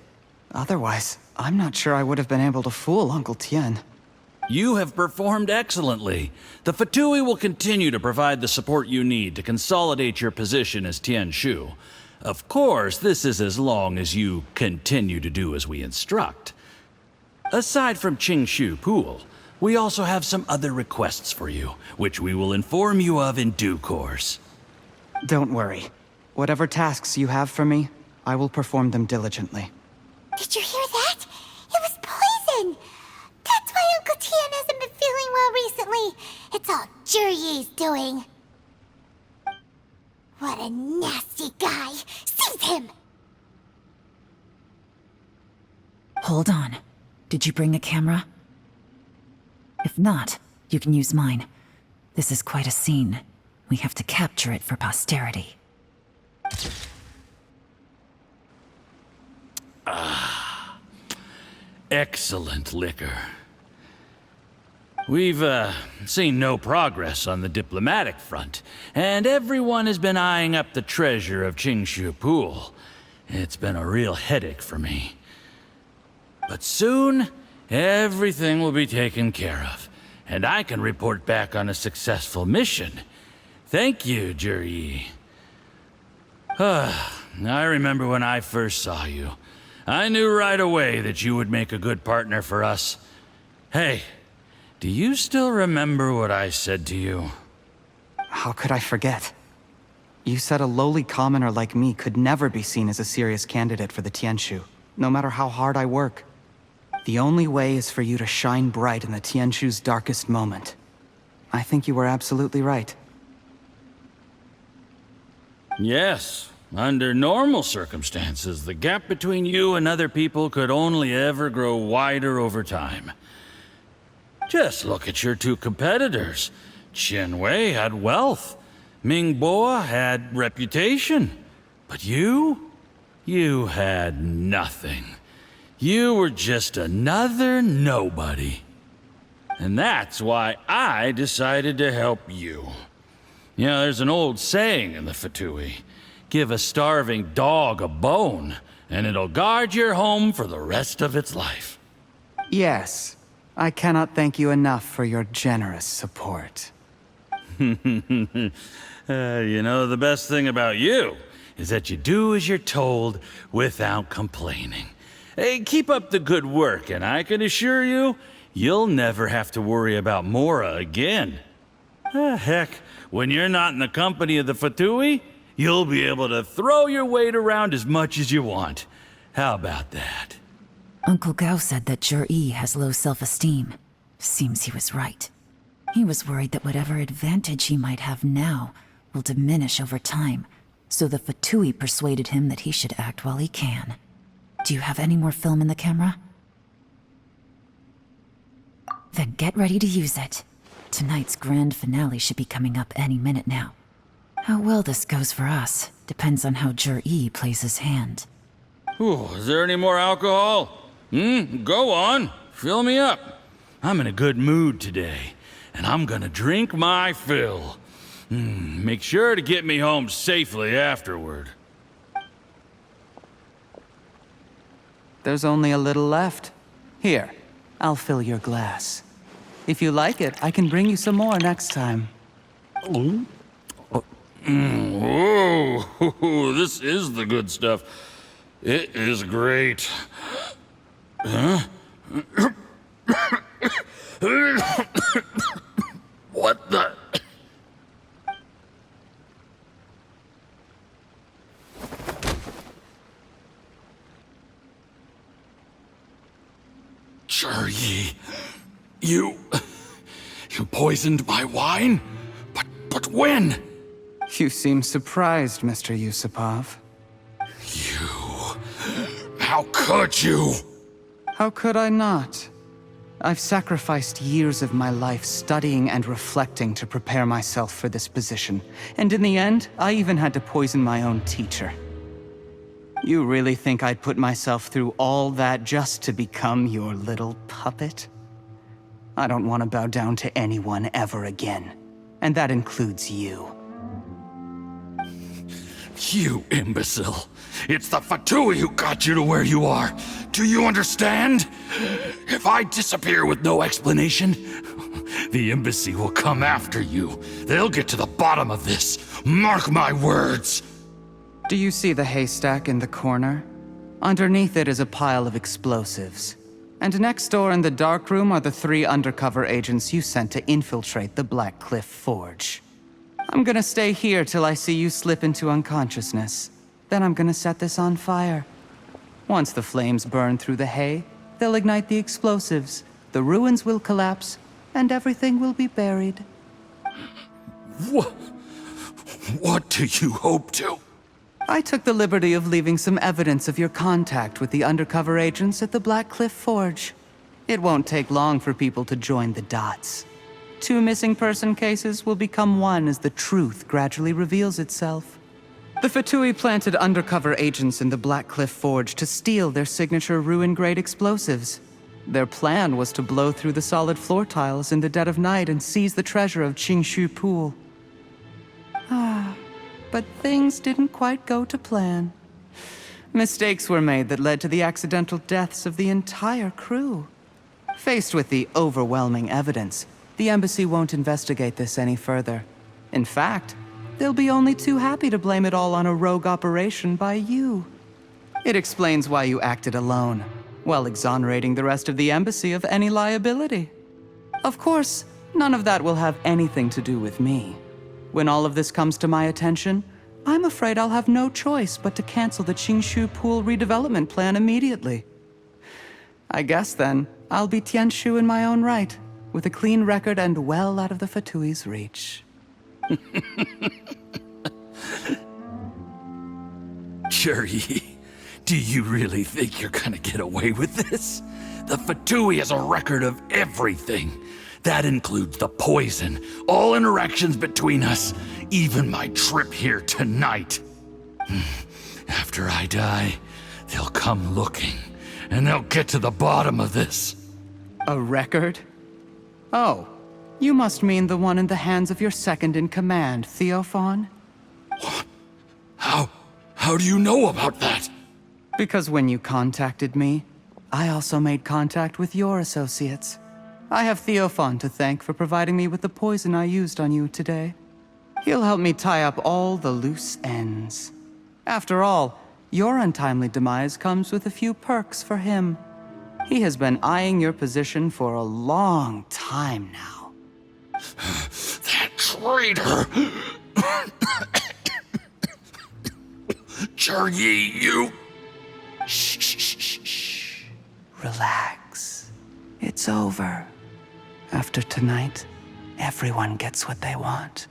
Speaker 7: Otherwise, I'm not sure I would have been able to fool Uncle Tien.
Speaker 18: You have performed excellently. The Fatui will continue to provide the support you need to consolidate your position as Tien Shu. Of course, this is as long as you continue to do as we instruct. Aside from Qing Shu Pool, we also have some other requests for you, which we will inform you of in due course.
Speaker 7: Don't worry. Whatever tasks you have for me, I will perform them diligently.
Speaker 2: Did you hear that? It was poison! That's why Uncle Tien hasn't been feeling well recently. It's all Jurye's doing. What a nasty guy! Seize him!
Speaker 4: Hold on. Did you bring a camera? If not, you can use mine. This is quite a scene. We have to capture it for posterity.
Speaker 18: Excellent liquor. We've, seen no progress on the diplomatic front, and everyone has been eyeing up the treasure of Qingshu Pool. It's been a real headache for me. But soon, everything will be taken care of, and I can report back on a successful mission. Thank you, Juryi. I remember when I first saw you. I knew right away that you would make a good partner for us. Hey, do you still remember what I said to you?
Speaker 7: How could I forget? You said a lowly commoner like me could never be seen as a serious candidate for the Tianshu, no matter how hard I work. The only way is for you to shine bright in the Tianshu's darkest moment. I think you were absolutely right.
Speaker 18: Yes. Under normal circumstances, the gap between you and other people could only ever grow wider over time. Just look at your two competitors. Qian Wei had wealth. Mingbo had reputation. But you had nothing. You were just another nobody. And that's why I decided to help you. You know, there's an old saying in the Fatui. Give a starving dog a bone, and it'll guard your home for the rest of its life.
Speaker 7: Yes, I cannot thank you enough for your generous support.
Speaker 18: You know, the best thing about you is that you do as you're told without complaining. Hey, keep up the good work, and I can assure you, you'll never have to worry about Mora again. Heck, when you're not in the company of the Fatui, you'll be able to throw your weight around as much as you want. How about that?
Speaker 4: Uncle Gao said that Jur-E has low self-esteem. Seems he was right. He was worried that whatever advantage he might have now will diminish over time, so the Fatui persuaded him that he should act while he can. Do you have any more film in the camera? Then get ready to use it. Tonight's grand finale should be coming up any minute now. How well this goes for us depends on how Jur-E plays his hand.
Speaker 18: Ooh, is there any more alcohol? Go on. Fill me up. I'm in a good mood today, and I'm gonna drink my fill. Make sure to get me home safely afterward.
Speaker 7: There's only a little left. Here, I'll fill your glass. If you like it, I can bring you some more next time.
Speaker 18: Whoa, this is the good stuff. It is great. Huh? What the? Jur-E, you poisoned my wine? But when?
Speaker 7: You seem surprised, Mr. Yusupov.
Speaker 18: How could you?
Speaker 7: How could I not? I've sacrificed years of my life studying and reflecting to prepare myself for this position. And in the end, I even had to poison my own teacher. You really think I'd put myself through all that just to become your little puppet? I don't want to bow down to anyone ever again. And that includes you.
Speaker 18: You imbecile. It's the Fatui who got you to where you are. Do you understand? If I disappear with no explanation, the embassy will come after you. They'll get to the bottom of this. Mark my words.
Speaker 7: Do you see the haystack in the corner? Underneath it is a pile of explosives. And next door in the dark room are the 3 undercover agents you sent to infiltrate the Black Cliff Forge. I'm gonna stay here till I see you slip into unconsciousness. Then I'm gonna set this on fire. Once the flames burn through the hay, they'll ignite the explosives, the ruins will collapse, and everything will be buried.
Speaker 18: What do you hope to?
Speaker 7: I took the liberty of leaving some evidence of your contact with the undercover agents at the Black Cliff Forge. It won't take long for people to join the dots. 2 missing person cases will become one as the truth gradually reveals itself. The Fatui planted undercover agents in the Black Cliff Forge to steal their signature ruin-grade explosives. Their plan was to blow through the solid floor tiles in the dead of night and seize the treasure of Qingshu Pool. But things didn't quite go to plan. Mistakes were made that led to the accidental deaths of the entire crew. Faced with the overwhelming evidence, the embassy won't investigate this any further. In fact, they'll be only too happy to blame it all on a rogue operation by you. It explains why you acted alone, while exonerating the rest of the embassy of any liability. Of course, none of that will have anything to do with me. When all of this comes to my attention, I'm afraid I'll have no choice but to cancel the Qingshu Pool redevelopment plan immediately. I guess then, I'll be Tianshu in my own right, with a clean record and well out of the Fatui's reach.
Speaker 18: Jur-E, do you really think you're gonna get away with this? The Fatui has a record of everything. That includes the poison, all interactions between us, even my trip here tonight. After I die, they'll come looking, and they'll get to the bottom of this.
Speaker 7: A record? Oh, you must mean the one in the hands of your second-in-command, Theophan?
Speaker 18: What? How do you know about that?
Speaker 7: Because when you contacted me, I also made contact with your associates. I have Theophan to thank for providing me with the poison I used on you today. He'll help me tie up all the loose ends. After all, your untimely demise comes with a few perks for him. He has been eyeing your position for a long time now.
Speaker 18: That traitor! Juryi, you...
Speaker 7: Shh. Relax. It's over. After tonight, everyone gets what they want.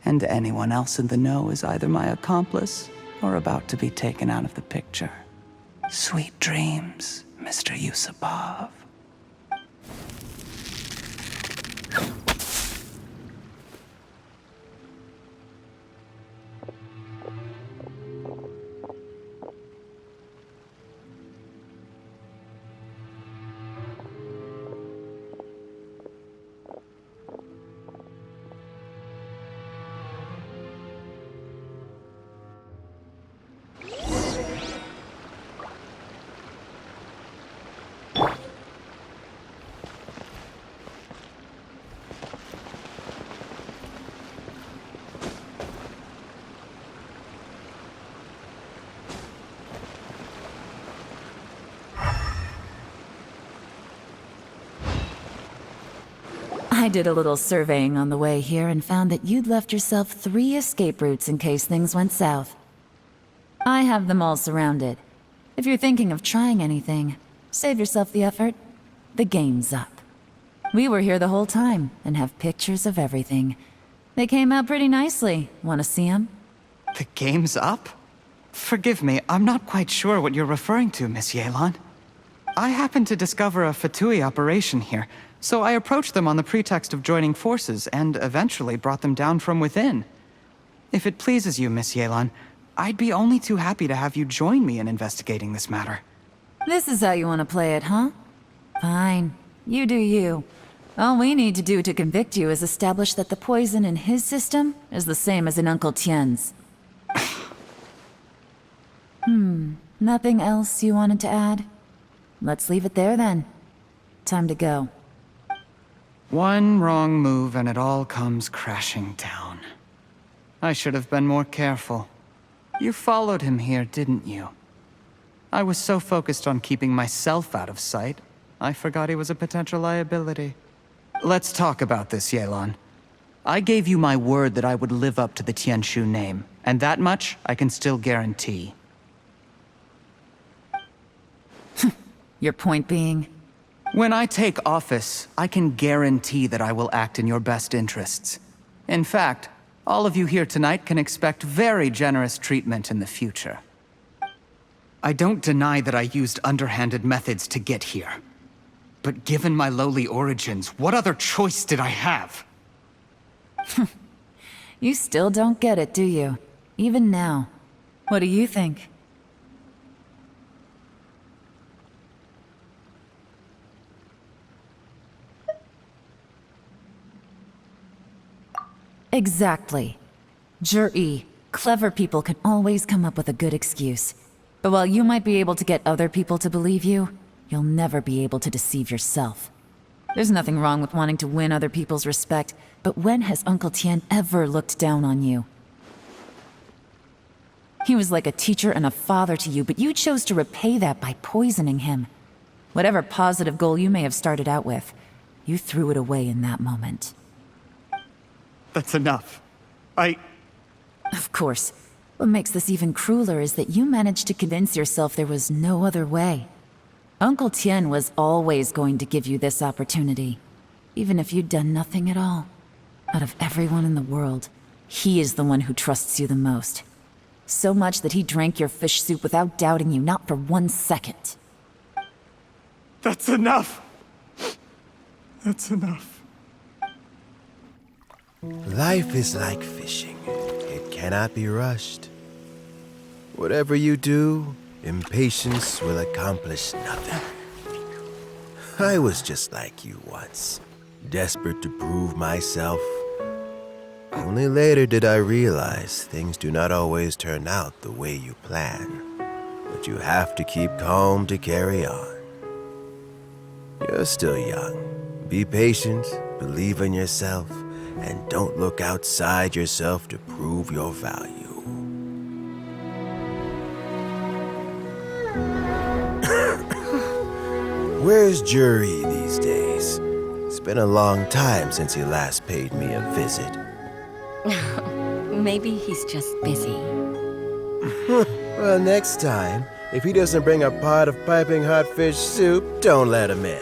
Speaker 7: And anyone else in the know is either my accomplice or about to be taken out of the picture. Sweet dreams, Mr. Yusupov.
Speaker 4: I did a little surveying on the way here and found that you'd left yourself 3 escape routes in case things went south. I have them all surrounded. If you're thinking of trying anything, save yourself the effort. The game's up. We were here the whole time and have pictures of everything. They came out pretty nicely. Want to see them?
Speaker 7: The game's up? Forgive me, I'm not quite sure what you're referring to, Miss Yelan. I happened to discover a Fatui operation here, so I approached them on the pretext of joining forces and eventually brought them down from within. If it pleases you, Miss Yelan, I'd be only too happy to have you join me in investigating this matter.
Speaker 4: This is how you want to play it, huh? Fine. You do you. All we need to do to convict you is establish that the poison in his system is the same as in Uncle Tien's. Nothing else you wanted to add? Let's leave it there then. Time to go.
Speaker 7: One wrong move and it all comes crashing down. I should have been more careful. You followed him here, didn't you? I was so focused on keeping myself out of sight, I forgot he was a potential liability. Let's talk about this, Yelan. I gave you my word that I would live up to the Tianshu name, and that much I can still guarantee.
Speaker 4: Your point being?
Speaker 7: When I take office, I can guarantee that I will act in your best interests. In fact, all of you here tonight can expect very generous treatment in the future. I don't deny that I used underhanded methods to get here. But given my lowly origins, what other choice did I have?
Speaker 4: You still don't get it, do you? Even now. What do you think? Exactly. Jur-E, clever people can always come up with a good excuse. But while you might be able to get other people to believe you, you'll never be able to deceive yourself. There's nothing wrong with wanting to win other people's respect, but when has Uncle Tien ever looked down on you? He was like a teacher and a father to you, but you chose to repay that by poisoning him. Whatever positive goal you may have started out with, you threw it away in that moment.
Speaker 7: That's enough.
Speaker 4: Of course. What makes this even crueler is that you managed to convince yourself there was no other way. Uncle Tien was always going to give you this opportunity, even if you'd done nothing at all. Out of everyone in the world, he is the one who trusts you the most. So much that he drank your fish soup without doubting you, not for 1 second.
Speaker 7: That's enough! That's enough.
Speaker 3: Life is like fishing. It cannot be rushed. Whatever you do, impatience will accomplish nothing. I was just like you once, desperate to prove myself. Only later did I realize things do not always turn out the way you plan. But you have to keep calm to carry on. You're still young. Be patient, believe in yourself, and don't look outside yourself to prove your value. Where's Jury these days? It's been a long time since he last paid me a visit.
Speaker 1: Maybe he's just busy.
Speaker 3: Well, next time, if he doesn't bring a pot of piping hot fish soup, don't let him in.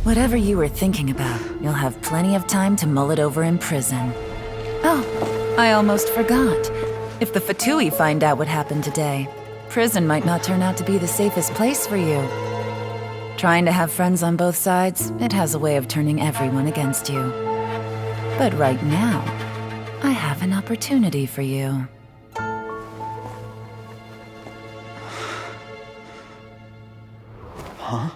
Speaker 4: Whatever you were thinking about, you'll have plenty of time to mull it over in prison. Oh, I almost forgot. If the Fatui find out what happened today, prison might not turn out to be the safest place for you. Trying to have friends on both sides, it has a way of turning everyone against you. But right now, I have an opportunity for you.
Speaker 7: Huh?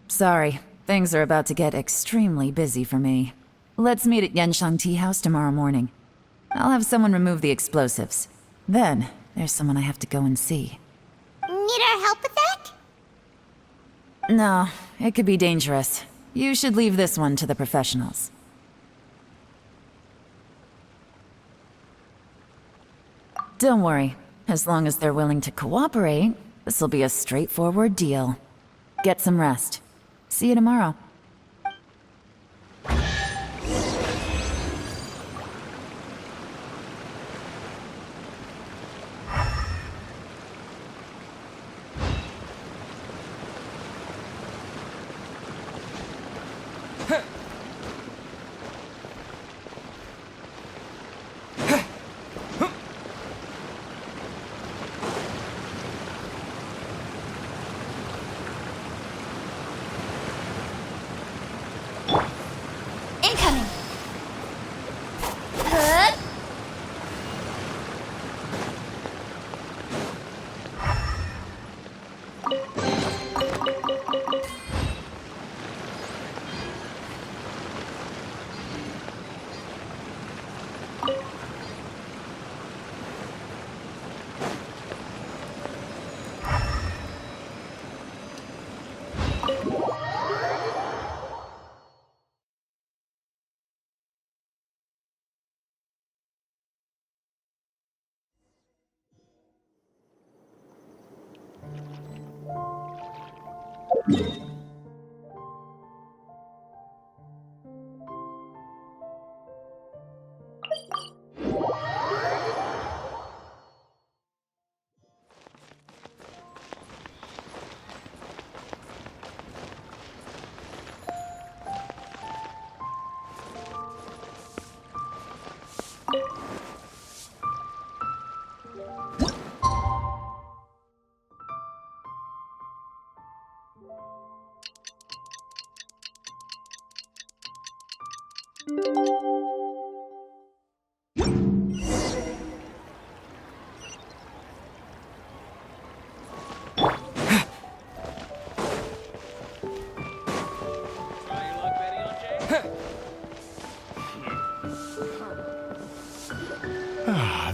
Speaker 4: Sorry, things are about to get extremely busy for me. Let's meet at Yanshang Tea House tomorrow morning. I'll have someone remove the explosives. Then, there's someone I have to go and see.
Speaker 2: Need our help with that?
Speaker 4: No, it could be dangerous. You should leave this one to the professionals. Don't worry. As long as they're willing to cooperate, this'll be a straightforward deal. Get some rest. See you tomorrow.
Speaker 2: Incoming! Good.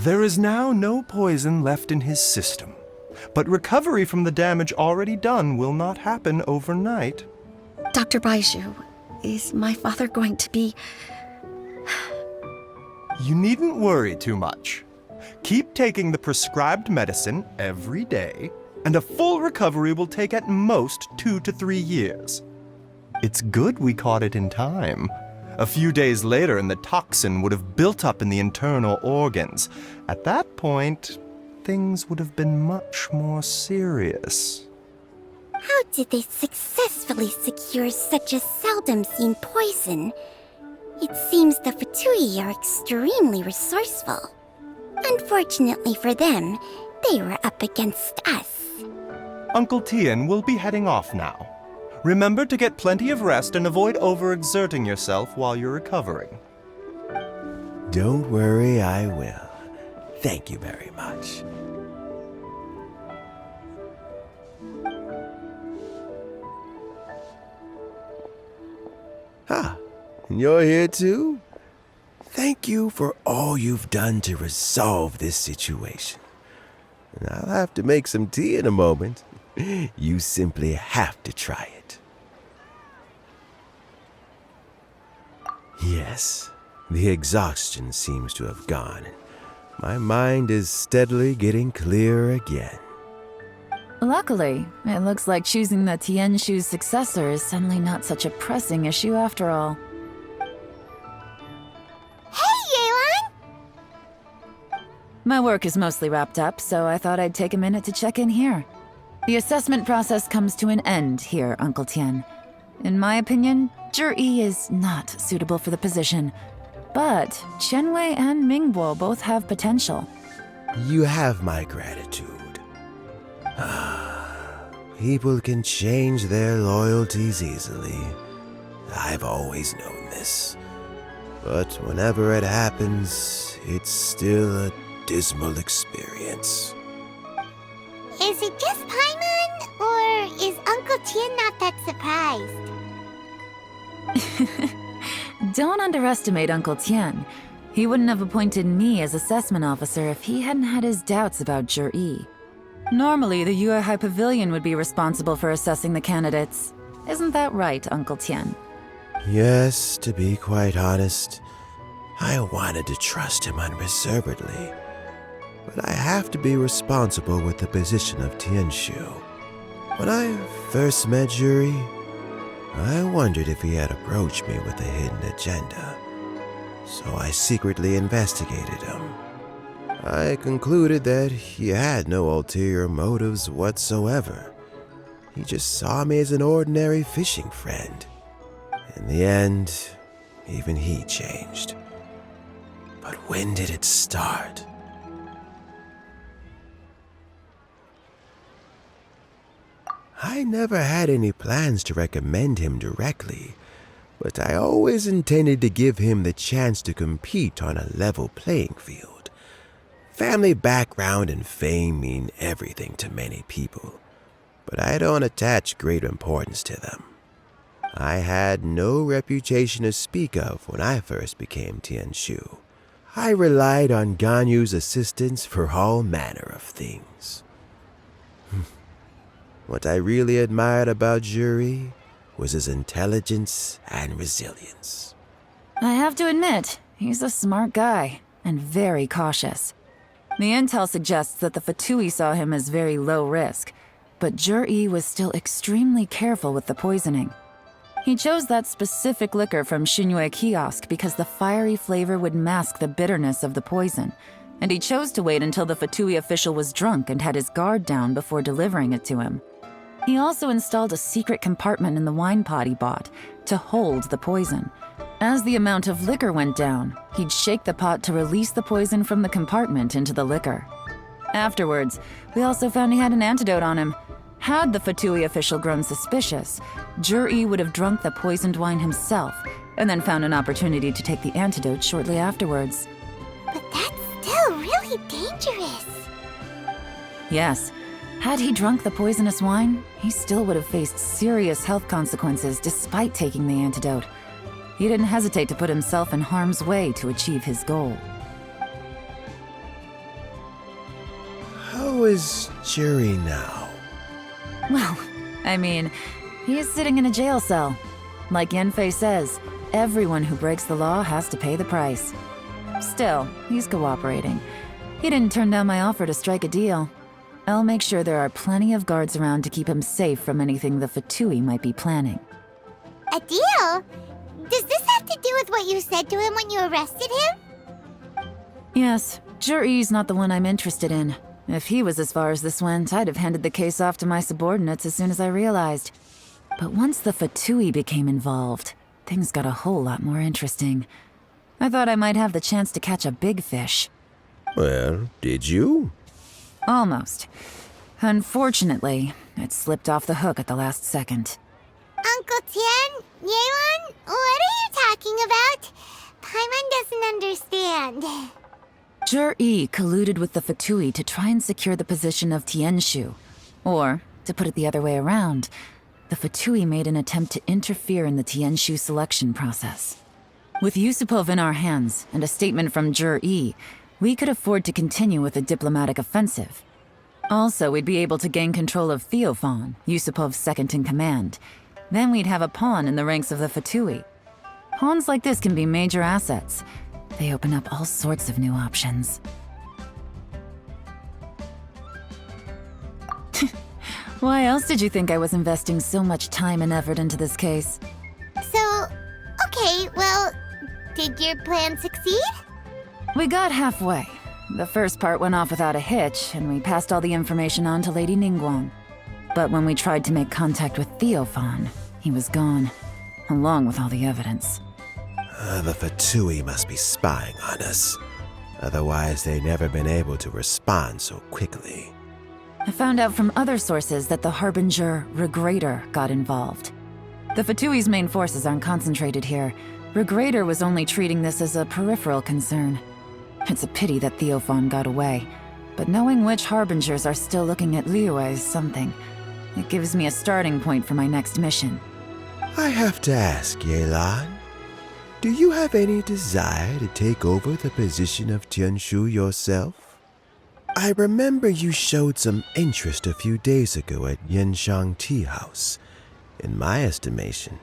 Speaker 19: There is now no poison left in his system, but recovery from the damage already done will not happen overnight.
Speaker 1: Dr. Baiju, is my father going to be...
Speaker 19: You needn't worry too much. Keep taking the prescribed medicine every day, and a full recovery will take at most 2 to 3 years. It's good we caught it in time. A few days later, and the toxin would have built up in the internal organs. At that point, things would have been much more serious.
Speaker 2: How did they successfully secure such a seldom-seen poison? It seems the Fatui are extremely resourceful. Unfortunately for them, they were up against us.
Speaker 19: Uncle Tian will be heading off now. Remember to get plenty of rest and avoid overexerting yourself while you're recovering.
Speaker 3: Don't worry, I will. Thank you very much. Ah, you're here too? Thank you for all you've done to resolve this situation. I'll have to make some tea in a moment. You simply have to try it. Yes, the exhaustion seems to have gone. My mind is steadily getting clearer again.
Speaker 4: Luckily, it looks like choosing the Tianshu's successor is suddenly not such a pressing issue after all.
Speaker 2: Hey, Yelan!
Speaker 4: My work is mostly wrapped up, so I thought I'd take a minute to check in here. The assessment process comes to an end here, Uncle Tian. In my opinion, Zhi is not suitable for the position. But Qianwei and Mingbo both have potential.
Speaker 3: You have my gratitude. People can change their loyalties easily. I've always known this. But whenever it happens, it's still a dismal experience.
Speaker 2: Is it just Paimon, or is Uncle Tian not that surprised?
Speaker 4: Don't underestimate Uncle Tian. He wouldn't have appointed me as assessment officer if he hadn't had his doubts about Zhi. Normally, the Yuehai Pavilion would be responsible for assessing the candidates. Isn't that right, Uncle Tian?
Speaker 3: Yes, to be quite honest, I wanted to trust him unreservedly. But I have to be responsible with the position of Tianshu. When I first met Zhi, I wondered if he had approached me with a hidden agenda. So I secretly investigated him. I concluded that he had no ulterior motives whatsoever. He just saw me as an ordinary fishing friend. In the end, even he changed. But when did it start? I never had any plans to recommend him directly, but I always intended to give him the chance to compete on a level playing field. Family background and fame mean everything to many people, but I don't attach great importance to them. I had no reputation to speak of when I first became Tianshu. I relied on Ganyu's assistance for all manner of things. What I really admired about Zhi was his intelligence and resilience.
Speaker 4: I have to admit, he's a smart guy, and very cautious. The intel suggests that the Fatui saw him as very low risk, but Zhi was still extremely careful with the poisoning. He chose that specific liquor from Xinyue Kiosk because the fiery flavor would mask the bitterness of the poison, and he chose to wait until the Fatui official was drunk and had his guard down before delivering it to him. He also installed a secret compartment in the wine pot he bought to hold the poison. As the amount of liquor went down, he'd shake the pot to release the poison from the compartment into the liquor. Afterwards, we also found he had an antidote on him. Had the Fatui official grown suspicious, Zhi would have drunk the poisoned wine himself, and then found an opportunity to take the antidote shortly afterwards.
Speaker 2: But that's still really dangerous.
Speaker 4: Yes. Had he drunk the poisonous wine, he still would have faced serious health consequences despite taking the antidote. He didn't hesitate to put himself in harm's way to achieve his goal.
Speaker 3: How is Zhi now?
Speaker 4: Well, I mean, he is sitting in a jail cell. Like Yanfei says, everyone who breaks the law has to pay the price. Still, he's cooperating. He didn't turn down my offer to strike a deal. I'll make sure there are plenty of guards around to keep him safe from anything the Fatui might be planning.
Speaker 2: A deal? Does this have to do with what you said to him when you arrested him?
Speaker 4: Yes, Zhi's not the one I'm interested in. If he was as far as this went, I'd have handed the case off to my subordinates as soon as I realized. But once the Fatui became involved, things got a whole lot more interesting. I thought I might have the chance to catch a big fish.
Speaker 3: Well, did you?
Speaker 4: Almost. Unfortunately, it slipped off the hook at the last second.
Speaker 2: Uncle Tien, Yelan, what are you talking about? Paimon doesn't understand.
Speaker 4: Zhi colluded with the Fatui to try and secure the position of Tianshu. Or, to put it the other way around, the Fatui made an attempt to interfere in the Tianshu selection process. With Yusupov in our hands and a statement from Zhi, we could afford to continue with a diplomatic offensive. Also, we'd be able to gain control of Theophan, Yusupov's second-in-command. Then we'd have a pawn in the ranks of the Fatui. Pawns like this can be major assets. They open up all sorts of new options. Why else did you think I was investing so much time and effort into this case?
Speaker 2: So, okay, well, did your plan succeed?
Speaker 4: We got halfway. The first part went off without a hitch, and we passed all the information on to Lady Ningguang. But when we tried to make contact with Theophan, he was gone, along with all the evidence.
Speaker 3: The Fatui must be spying on us. Otherwise, they'd never been able to respond so quickly.
Speaker 4: I found out from other sources that the Harbinger Regrator got involved. The Fatui's main forces aren't concentrated here. Regrator was only treating this as a peripheral concern. It's a pity that Theophan got away, but knowing which Harbingers are still looking at Liyue is something. It gives me a starting point for my next mission.
Speaker 3: I have to ask, Yelan, do you have any desire to take over the position of Tianshu yourself? I remember you showed some interest a few days ago at Yenshang Tea House. In my estimation,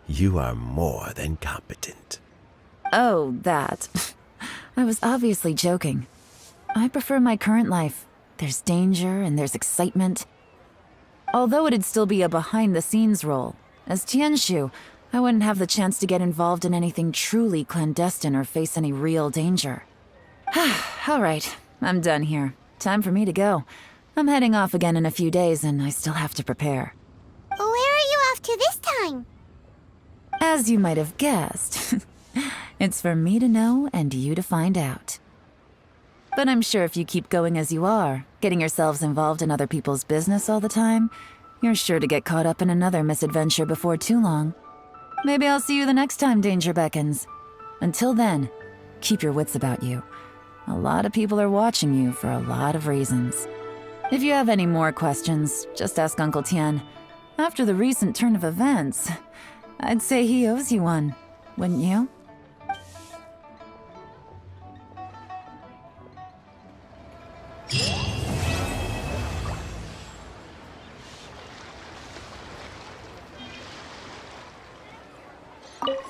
Speaker 3: you are more than competent.
Speaker 4: Oh, that. I was obviously joking. I prefer my current life. There's danger and there's excitement. Although it'd still be a behind-the-scenes role, as Tianshu, I wouldn't have the chance to get involved in anything truly clandestine or face any real danger. All right, I'm done here. Time for me to go. I'm heading off again in a few days and I still have to prepare.
Speaker 2: Where are you off to this time?
Speaker 4: As you might have guessed, it's for me to know and you to find out. But I'm sure if you keep going as you are, getting yourselves involved in other people's business all the time, you're sure to get caught up in another misadventure before too long. Maybe I'll see you the next time danger beckons. Until then, keep your wits about you. A lot of people are watching you for a lot of reasons. If you have any more questions, just ask Uncle Tien. After the recent turn of events, I'd say he owes you one, wouldn't you?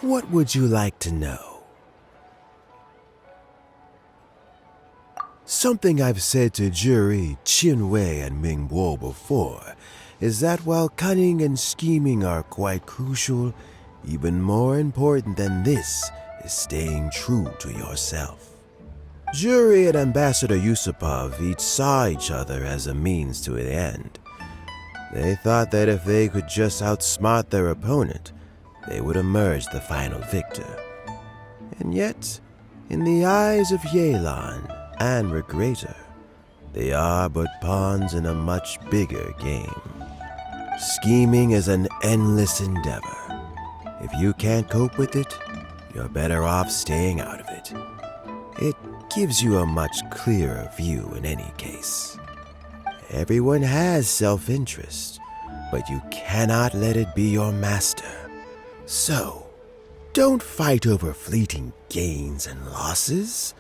Speaker 3: What would you like to know? Something I've said to Zhi, Qinwei, and Mingguo before is that while cunning and scheming are quite crucial, even more important than this is staying true to yourself. Zhi and Ambassador Yusupov each saw each other as a means to an end. They thought that if they could just outsmart their opponent, they would emerge the final victor. And yet, in the eyes of Yelan and Regrator, they are but pawns in a much bigger game. Scheming is an endless endeavor. If you can't cope with it, you're better off staying out of it. It gives you a much clearer view in any case. Everyone has self-interest, but you cannot let it be your master. So, don't fight over fleeting gains and losses.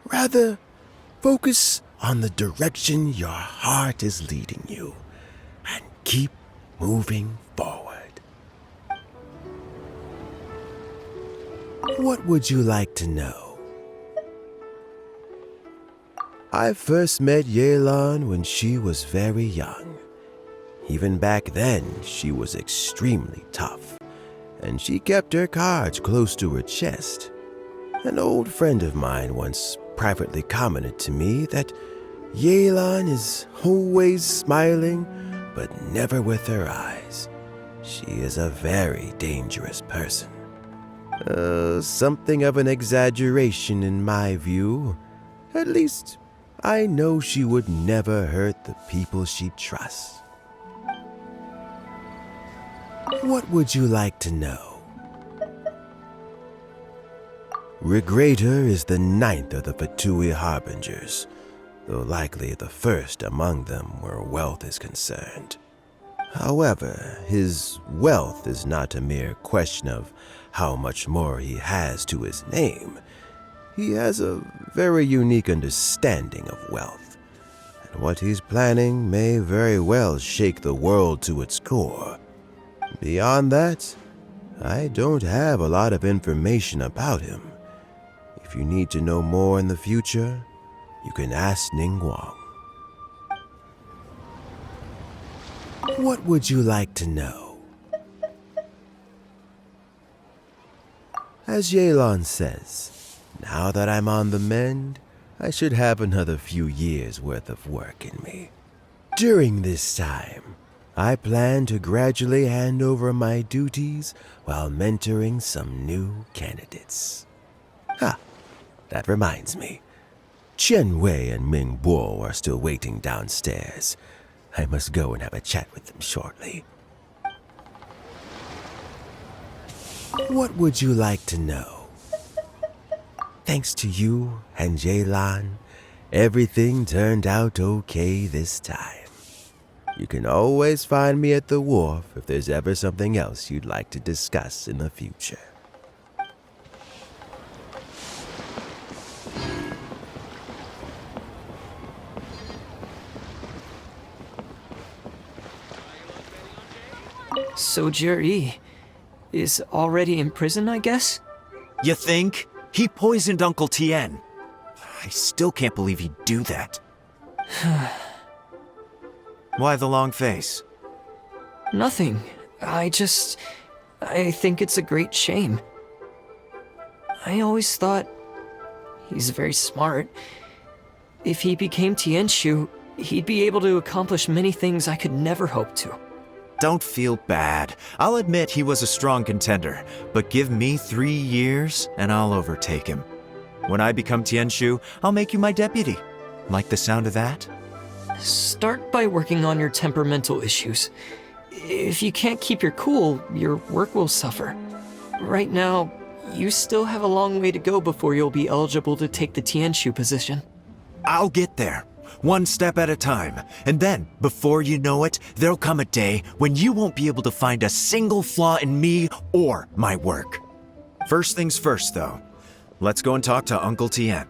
Speaker 3: Rather, focus on the direction your heart is leading you, and keep moving forward. What would you like to know? I first met Yelan when she was very young. Even back then, she was extremely tough, and she kept her cards close to her chest. An old friend of mine once privately commented to me that Yelan is always smiling, but never with her eyes. She is a very dangerous person. Something of an exaggeration in my view. At least, I know she would never hurt the people she trusts. What would you like to know? Regrator is the 9th of the Fatui Harbingers, though likely the first among them where wealth is concerned. However, his wealth is not a mere question of how much more he has to his name. He has a very unique understanding of wealth, and what he's planning may very well shake the world to its core. Beyond that, I don't have a lot of information about him. If you need to know more in the future, you can ask Ning Guang. What would you like to know? As Yelan says, now that I'm on the mend, I should have another few years' worth of work in me. During this time, I plan to gradually hand over my duties while mentoring some new candidates. That reminds me. Chen Wei and Ming Bo are still waiting downstairs. I must go and have a chat with them shortly. What would you like to know? Thanks to you and Yelan, everything turned out okay this time. You can always find me at the wharf if there's ever something else you'd like to discuss in the future.
Speaker 5: So Jerry is already in prison, I guess?
Speaker 6: You think? He poisoned Uncle Tien. I still can't believe he'd do that. Why the long face?
Speaker 5: Nothing. I think it's a great shame. I always thought he's very smart. If he became Tianshu, he'd be able to accomplish many things I could never hope to.
Speaker 6: Don't feel bad. I'll admit he was a strong contender, but give me 3 years and I'll overtake him. When I become Tianshu, I'll make you my deputy. Like the sound of that?
Speaker 5: Start by working on your temperamental issues. If you can't keep your cool, your work will suffer. Right now, you still have a long way to go before you'll be eligible to take the Tianshu position.
Speaker 6: I'll get there. One step at a time. And then, before you know it, there'll come a day when you won't be able to find a single flaw in me or my work. First things first, though. Let's go and talk to Uncle Tien.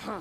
Speaker 14: Huh.